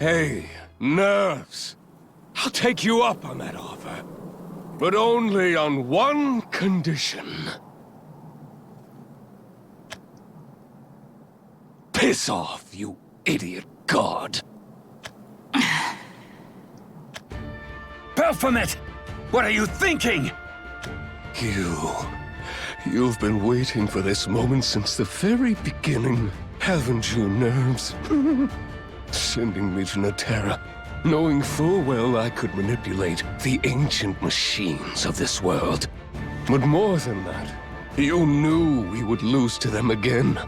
Hey, Nerves, I'll take you up on that offer, but only on one condition. Piss off, you idiot god. Belphomet! What are you thinking? You've been waiting for this moment since the very beginning, haven't you, Nerves? Sending me to Naterra, knowing full well I could manipulate the ancient machines of this world. But more than that, you knew we would lose to them again.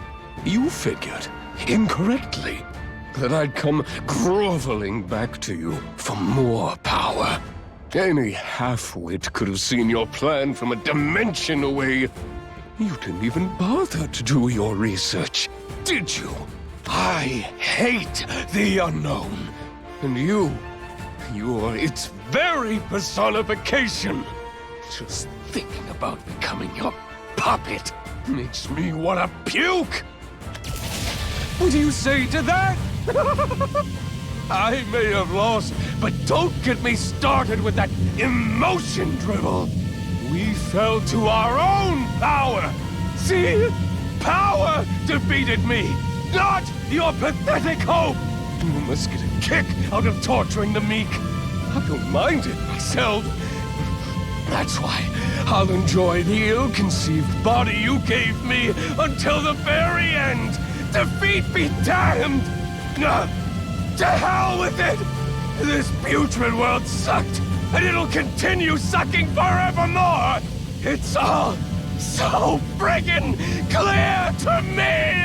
You figured, incorrectly, that I'd come groveling back to you for more power. Any half-wit could have seen your plan from a dimension away. You didn't even bother to do your research, did you? I hate the unknown. And you're its very personification. Just thinking about becoming your puppet makes me want to puke. What do you say to that? I may have lost, but don't get me started with that emotion drivel. We fell to our own power. See? Power defeated me, not your pathetic hope. You must get a kick out of torturing the meek. I don't mind it myself. That's why I'll enjoy the ill-conceived body you gave me until the very end. Defeat be damned! To hell with it! This putrid world sucked, and it'll continue sucking forevermore! It's all so friggin' clear to me!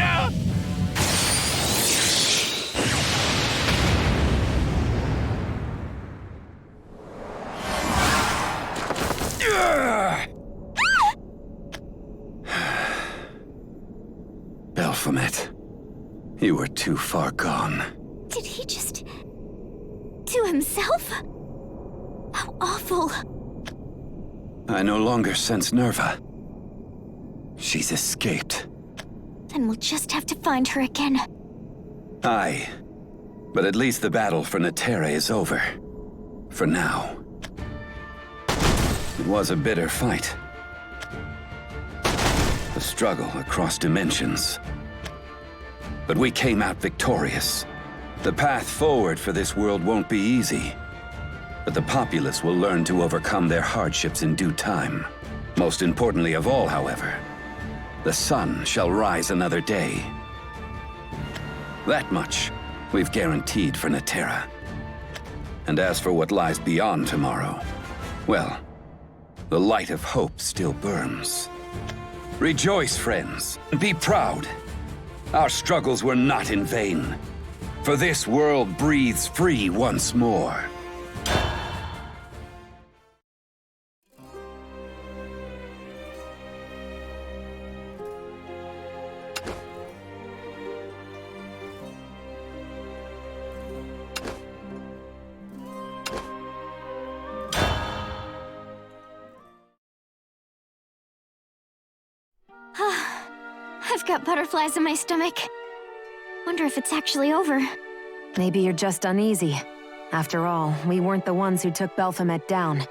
Belphomet, you were too far gone. Did he just... to himself? How awful. I no longer sense Nerva. She's escaped. Then we'll just have to find her again. Aye. But at least the battle for Naterra is over. For now. It was a bitter fight. A struggle across dimensions. But we came out victorious. The path forward for this world won't be easy. But the populace will learn to overcome their hardships in due time. Most importantly of all, however, the sun shall rise another day. That much we've guaranteed for Naterra. And as for what lies beyond tomorrow, well, the light of hope still burns. Rejoice, friends, and be proud. Our struggles were not in vain, for this world breathes free once more. I've got butterflies in my stomach. Wonder if it's actually over. Maybe you're just uneasy. After all, we weren't the ones who took Baphomet down.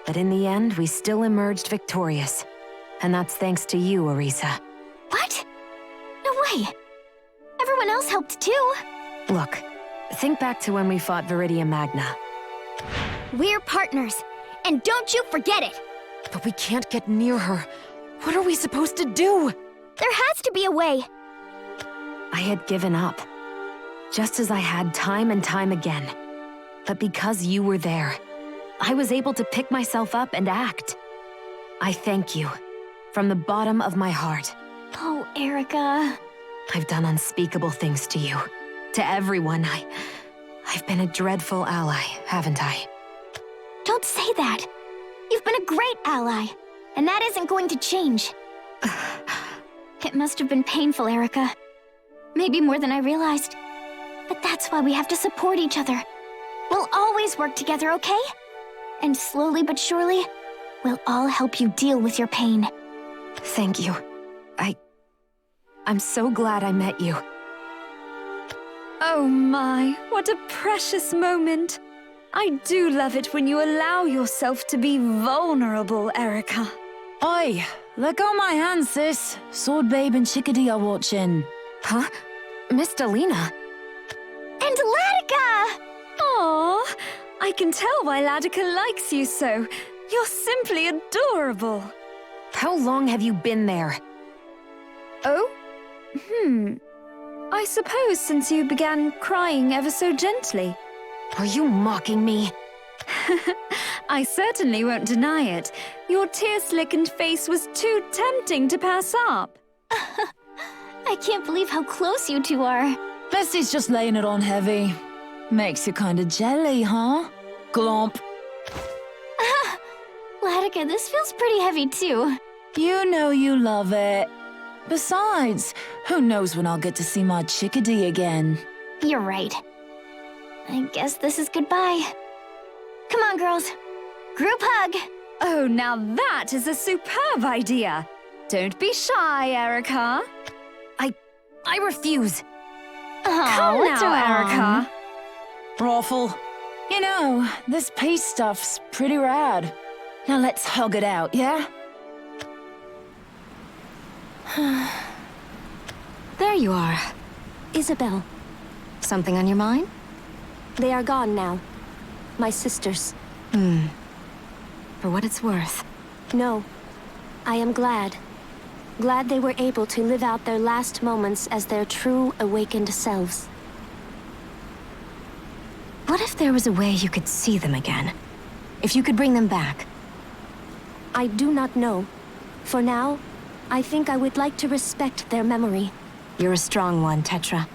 But in the end, we still emerged victorious. And that's thanks to you, Orisa. What? No way. Everyone else helped too. Look, think back to when we fought Viridia Magna. We're partners, and don't you forget it! But we can't get near her. What are we supposed to do? There has to be a way. I had given up. Just as I had time and time again. But because you were there, I was able to pick myself up and act. I thank you. From the bottom of my heart. Oh, Erica. I've done unspeakable things to you. To everyone, I've been a dreadful ally, haven't I? Don't say that. You've been a great ally, and that isn't going to change. It must have been painful, Erica. Maybe more than I realized. But that's why we have to support each other. We'll always work together, okay? And slowly but surely, we'll all help you deal with your pain. Thank you. I'm so glad I met you. Oh my, what a precious moment. I do love it when you allow yourself to be vulnerable, Erica. Oi, let go my hand, sis. Sword Babe and Chickadee are watching. Huh? Miss Delina? And Latika! Aw, I can tell why Latika likes you so. You're simply adorable. How long have you been there? Oh? I suppose since you began crying ever so gently. Are you mocking me? I certainly won't deny it. Your tear-slickened face was too tempting to pass up. I can't believe how close you two are. Bessie's just laying it on heavy. Makes you kinda jelly, huh? Glomp. Latika, this feels pretty heavy too. You know you love it. Besides, who knows when I'll get to see my Chickadee again. You're right. I guess this is goodbye. Come on, girls. Group hug. Oh, now that is a superb idea. Don't be shy, Erica. I refuse. Oh, Come what's now, wrong? Erica. Raffle. You know, this peace stuff's pretty rad. Now let's hug it out, yeah? There you are. Isabel. Something on your mind? They are gone now. My sisters. For what it's worth. No. I am glad. Glad they were able to live out their last moments as their true, awakened selves. What if there was a way you could see them again? If you could bring them back? I do not know. For now, I think I would like to respect their memory. You're a strong one, Tetra.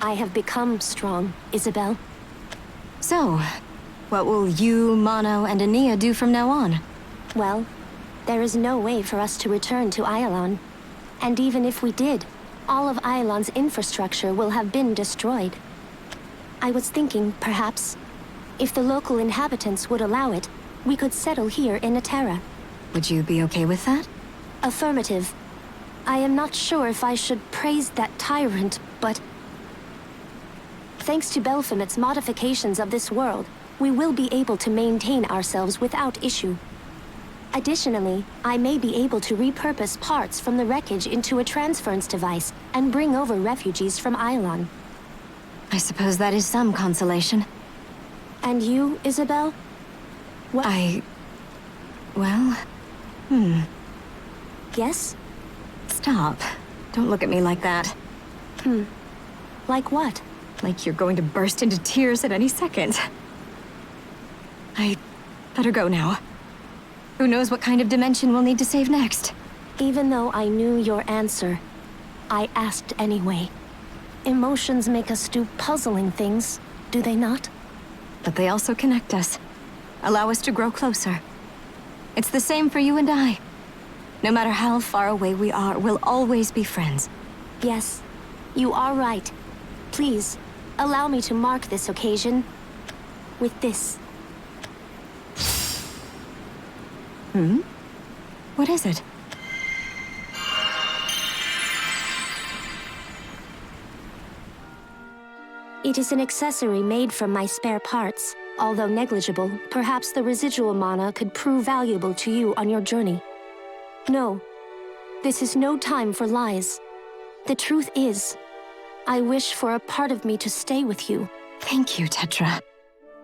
I have become strong, Isabel. So, what will you, Mono, and Ania do from now on? Well, there is no way for us to return to Iollon. And even if we did, all of Iollon's infrastructure will have been destroyed. I was thinking, perhaps, if the local inhabitants would allow it, we could settle here in Atera. Would you be okay with that? Affirmative. I am not sure if I should praise that tyrant, but... thanks to Baphomet's modifications of this world, we will be able to maintain ourselves without issue. Additionally, I may be able to repurpose parts from the wreckage into a transference device and bring over refugees from Iollon. I suppose that is some consolation. And you, Isabel? What? Well... Yes? Stop. Don't look at me like that. Like what? Like you're going to burst into tears at any second. I better go now. Who knows what kind of dimension we'll need to save next? Even though I knew your answer, I asked anyway. Emotions make us do puzzling things, do they not? But they also connect us. Allow us to grow closer. It's the same for you and I. No matter how far away we are, we'll always be friends. Yes, you are right. Please, allow me to mark this occasion with this. What is it? It is an accessory made from my spare parts. Although negligible, perhaps the residual mana could prove valuable to you on your journey. No, this is no time for lies. The truth is, I wish for a part of me to stay with you. Thank you, Tetra.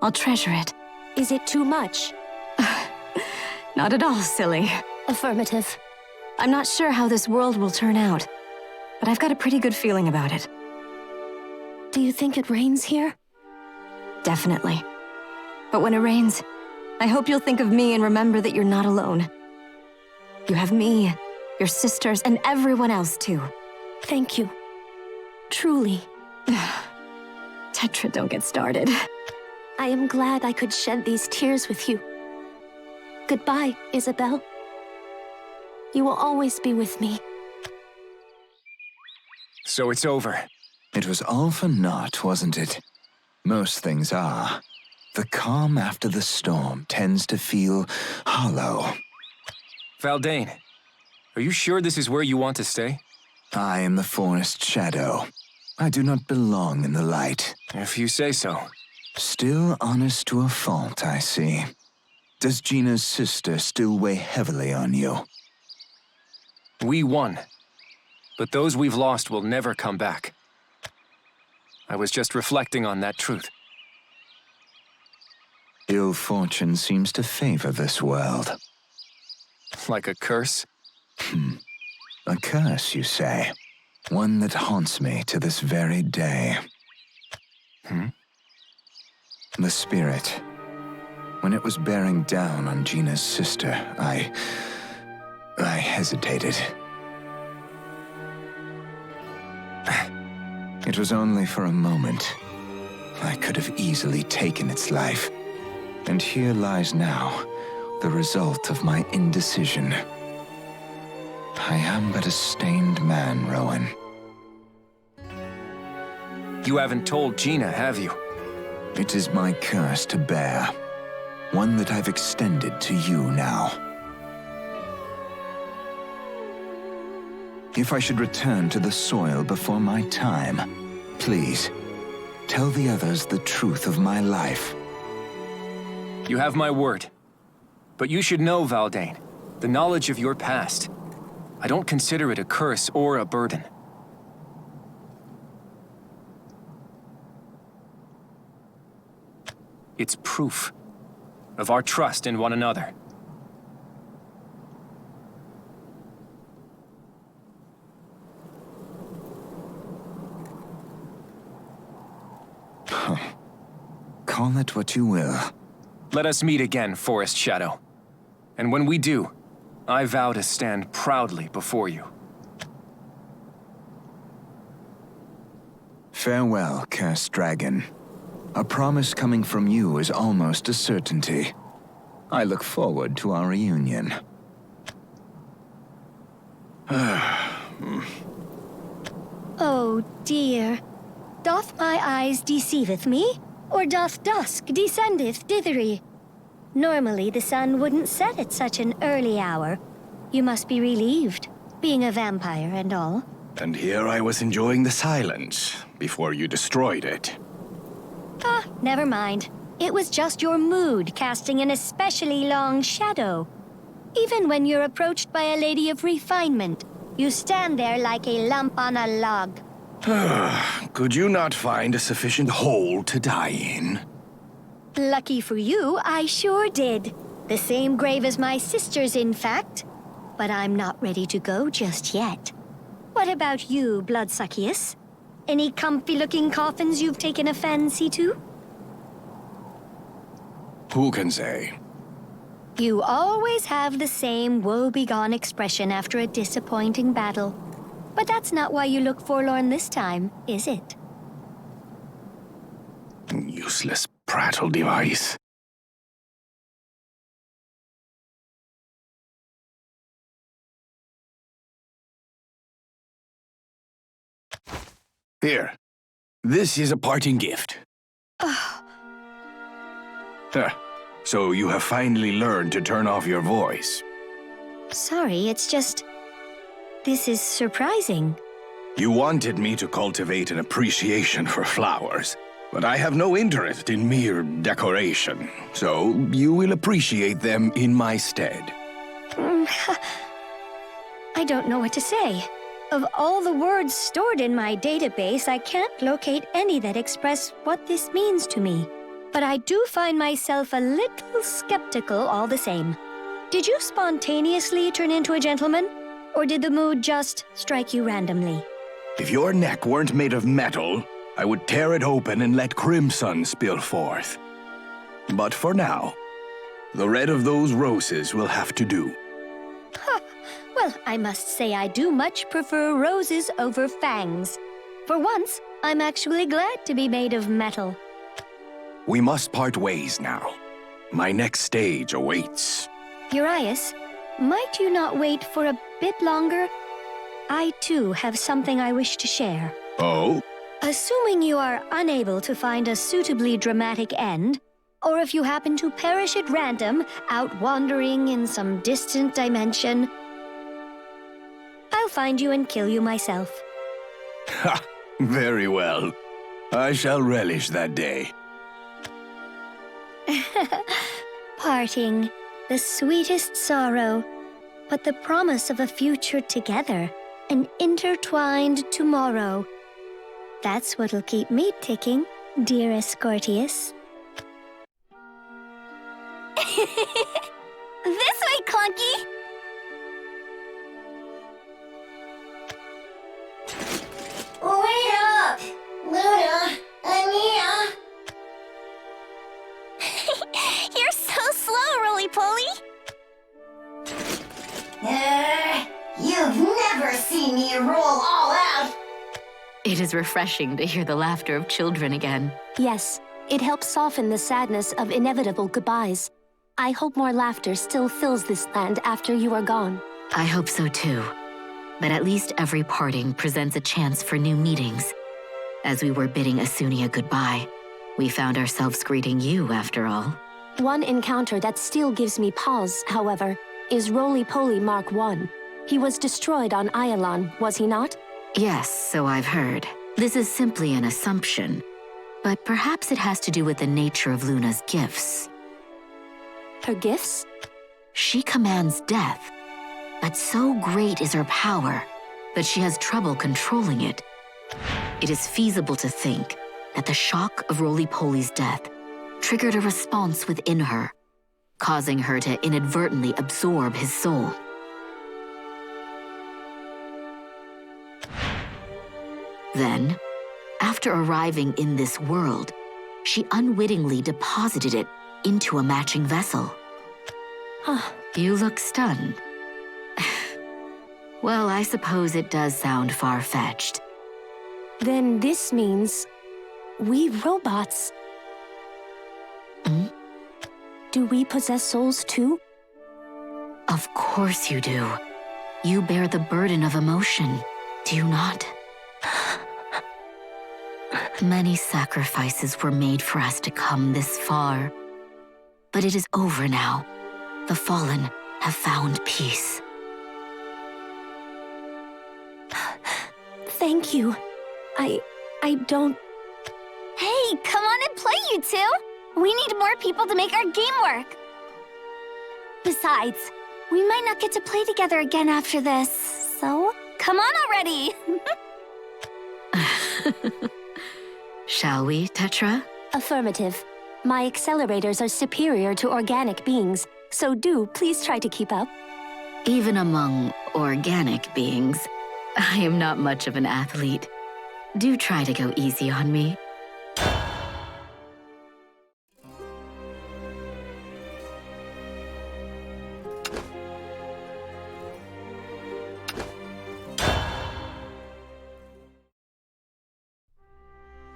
I'll treasure it. Is it too much? Not at all, silly. Affirmative. I'm not sure how this world will turn out, but I've got a pretty good feeling about it. Do you think it rains here? Definitely. But when it rains, I hope you'll think of me and remember that you're not alone. You have me, your sisters, and everyone else too. Thank you. Truly. Tetra, don't get started. I am glad I could shed these tears with you. Goodbye, Isabel. You will always be with me. So it's over. It was all for naught, wasn't it? Most things are. The calm after the storm tends to feel hollow. Valdane, are you sure this is where you want to stay? I am the forest shadow. I do not belong in the light. If you say so. Still honest to a fault, I see. Does Gina's sister still weigh heavily on you? We won. But those we've lost will never come back. I was just reflecting on that truth. Ill fortune seems to favor this world. Like a curse? A curse, you say? One that haunts me to this very day. The spirit. When it was bearing down on Gina's sister, I hesitated. It was only for a moment. I could have easily taken its life. And here lies now the result of my indecision. I am but a stained man, Rowan. You haven't told Gina, have you? It is my curse to bear. One that I've extended to you now. If I should return to the soil before my time, please, tell the others the truth of my life. You have my word. But you should know, Valdane, the knowledge of your past. I don't consider it a curse or a burden. It's proof of our trust in one another. Call it what you will. Let us meet again, Forest Shadow. And when we do, I vow to stand proudly before you. Farewell, cursed dragon. A promise coming from you is almost a certainty. I look forward to our reunion. Oh dear. Doth my eyes deceiveth me? Or doth dusk descendeth dithery? Normally the sun wouldn't set at such an early hour. You must be relieved, being a vampire and all. And here I was enjoying the silence before you destroyed it. Ah, never mind. It was just your mood casting an especially long shadow. Even when you're approached by a lady of refinement, you stand there like a lump on a log. Could you not find a sufficient hole to die in? Lucky for you, I sure did. The same grave as my sister's, in fact. But I'm not ready to go just yet. What about you, Bloodsuckius? Any comfy-looking coffins you've taken a fancy to? Who can say? You always have the same woe-begone expression after a disappointing battle. But that's not why you look forlorn this time, is it? Useless prattle device. Here. This is a parting gift. So you have finally learned to turn off your voice. Sorry, it's just... This is surprising. You wanted me to cultivate an appreciation for flowers, But I have no interest in mere decoration, so you will appreciate them in my stead. I don't know what to say. Of all the words stored in my database, I can't locate any that express what this means to me. But I do find myself a little skeptical all the same. Did you spontaneously turn into a gentleman? Or did the mood just strike you randomly? If your neck weren't made of metal, I would tear it open and let crimson spill forth. But for now, the red of those roses will have to do. Well, I must say I do much prefer roses over fangs. For once, I'm actually glad to be made of metal. We must part ways now. My next stage awaits. Urias, might you not wait for a bit longer? I too have something I wish to share. Oh? Assuming you are unable to find a suitably dramatic end, or if you happen to perish at random, out wandering in some distant dimension, I'll find you and kill you myself. Ha! Very well. I shall relish that day. Parting, the sweetest sorrow, but the promise of a future together, an intertwined tomorrow. That's what'll keep me ticking, dearest Scortius. This way, Clunky! Wait up! Luna! Ania! You're so slow, Roly-Poly! You've never seen me roll all out! It is refreshing to hear the laughter of children again. Yes, it helps soften the sadness of inevitable goodbyes. I hope more laughter still fills this land after you are gone. I hope so too. But at least every parting presents a chance for new meetings. As we were bidding Asunia goodbye, we found ourselves greeting you after all. One encounter that still gives me pause, however, is Roly-Poly Mark I. He was destroyed on Ialon, was he not? Yes, so I've heard. This is simply an assumption, but perhaps it has to do with the nature of Luna's gifts. Her gifts? She commands death, but so great is her power that she has trouble controlling it. It is feasible to think that the shock of Roly-Poly's death triggered a response within her, causing her to inadvertently absorb his soul. Then, after arriving in this world, she unwittingly deposited it into a matching vessel. You look stunned. Well, I suppose it does sound far-fetched. Then this means we robots. Do we possess souls too? Of course you do. You bear the burden of emotion, do you not? Many sacrifices were made for us to come this far. But it is over now. The fallen have found peace. Thank you. I don't... Hey, come on and play, you two! We need more people to make our game work. Besides, we might not get to play together again after this, so come on already! Shall we, Tetra? Affirmative. My accelerators are superior to organic beings, so do please try to keep up. Even among organic beings, I am not much of an athlete. Do try to go easy on me.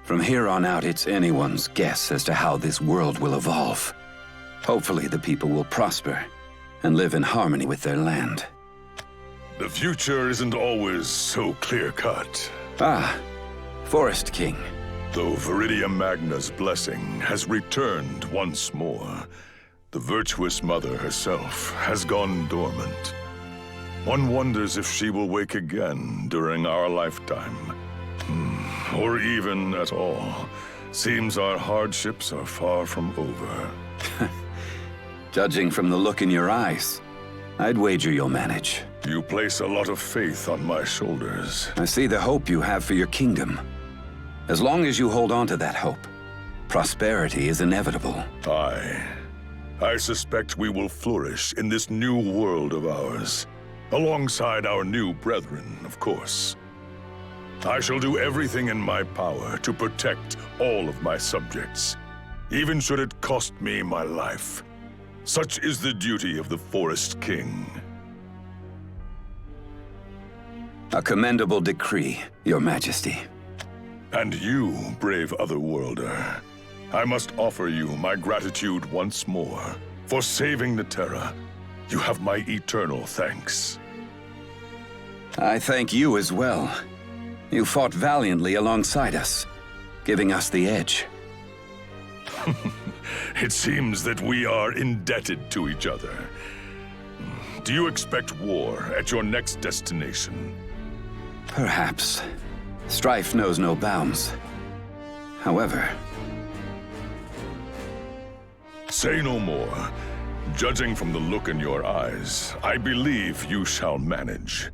From here on out, it's anyone's guess as to how this world will evolve. Hopefully, the people will prosper and live in harmony with their land. The future isn't always so clear-cut. Ah, Forest King. Though Viridia Magna's blessing has returned once more, the virtuous mother herself has gone dormant. One wonders if she will wake again during our lifetime. Or even at all, Seems our hardships are far from over. Judging from the look in your eyes, I'd wager you'll manage. You place a lot of faith on my shoulders. I see the hope you have for your kingdom. As long as you hold on to that hope, prosperity is inevitable. I suspect we will flourish in this new world of ours, alongside our new brethren, of course. I shall do everything in my power to protect all of my subjects, even should it cost me my life. Such is the duty of the Forest King. A commendable decree, Your Majesty. And you, brave Otherworlder, I must offer you my gratitude once more. For saving the Terra, you have my eternal thanks. I thank you as well. You fought valiantly alongside us, giving us the edge. It seems that we are indebted to each other. Do you expect war at your next destination? Perhaps. Strife knows no bounds. However... Say no more. Judging from the look in your eyes, I believe you shall manage.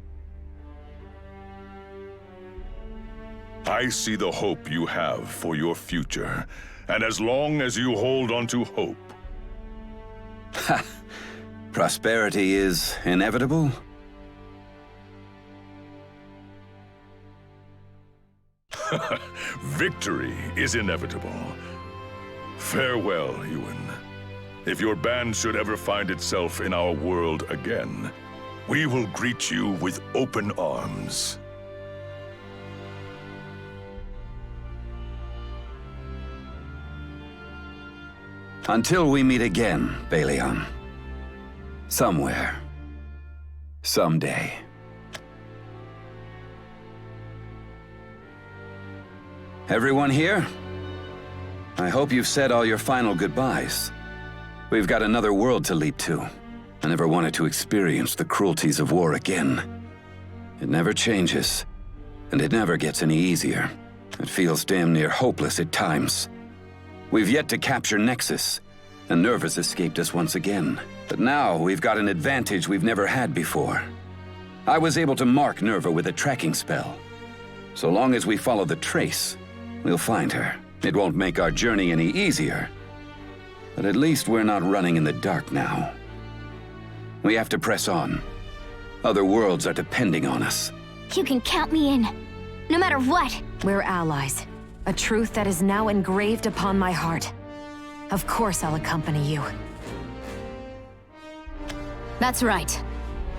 I see the hope you have for your future, and as long as you hold on to hope... Ha! Prosperity is inevitable? Victory is inevitable. Farewell, Ewan. If your band should ever find itself in our world again, we will greet you with open arms. Until we meet again, Balion. Somewhere. Someday. Everyone here? I hope you've said all your final goodbyes. We've got another world to leap to. I never wanted to experience the cruelties of war again. It never changes, and it never gets any easier. It feels damn near hopeless at times. We've yet to capture Nexus, and Nerva's escaped us once again. But now we've got an advantage we've never had before. I was able to mark Nerva with a tracking spell. So long as we follow the trace, we'll find her. It won't make our journey any easier, but at least we're not running in the dark now. We have to press on. Other worlds are depending on us. You can count me in, no matter what. We're allies. A truth that is now engraved upon my heart. Of course I'll accompany you. That's right.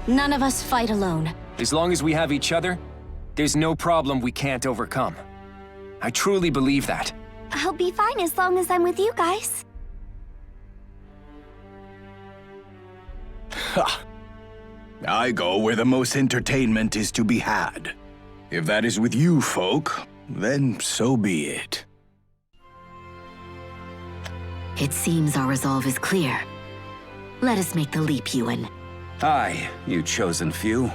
None of us fight alone. As long as we have each other, there's no problem we can't overcome. I truly believe that. I'll be fine as long as I'm with you guys. Ha! I go where the most entertainment is to be had. If that is with you folk, then so be it. It seems our resolve is clear. Let us make the leap, Ewan. Aye, you chosen few.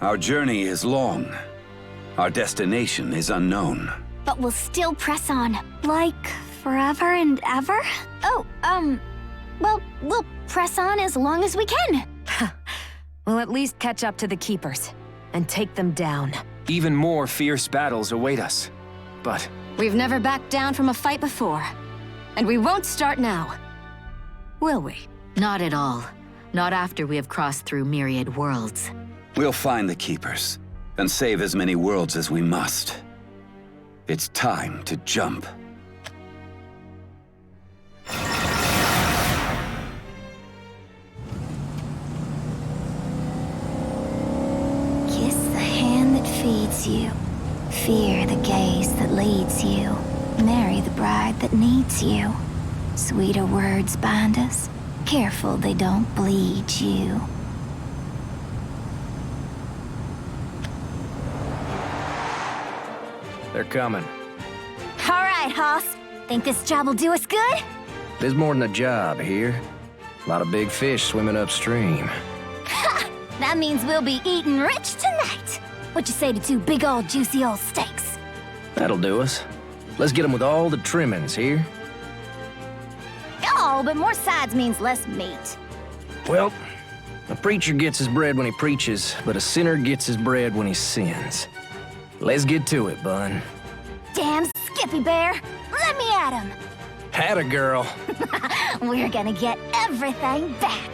Our journey is long. Our destination is unknown. But we'll still press on. Like, forever and ever? Oh, well, we'll press on as long as we can. We'll at least catch up to the Keepers, and take them down. Even more fierce battles await us. But... We've never backed down from a fight before. And we won't start now. Will we? Not at all. Not after we have crossed through myriad worlds. We'll find the Keepers, and save as many worlds as we must. It's time to jump. Kiss the hand that feeds you. Fear the gaze that leads you. Marry the bride that needs you. Sweeter words bind us. Careful they don't bleed you. They're coming. All right, Hoss. Think this job will do us good? There's more than a job here. A lot of big fish swimming upstream. Ha! That means we'll be eating rich tonight. What you say to two big old juicy old steaks? That'll do us. Let's get them with all the trimmings here. Oh, but more sides means less meat. Well, a preacher gets his bread when he preaches, but a sinner gets his bread when he sins. Let's get to it, Bun. Damn Skippy Bear! Let me at him! Had a girl. We're gonna get everything back.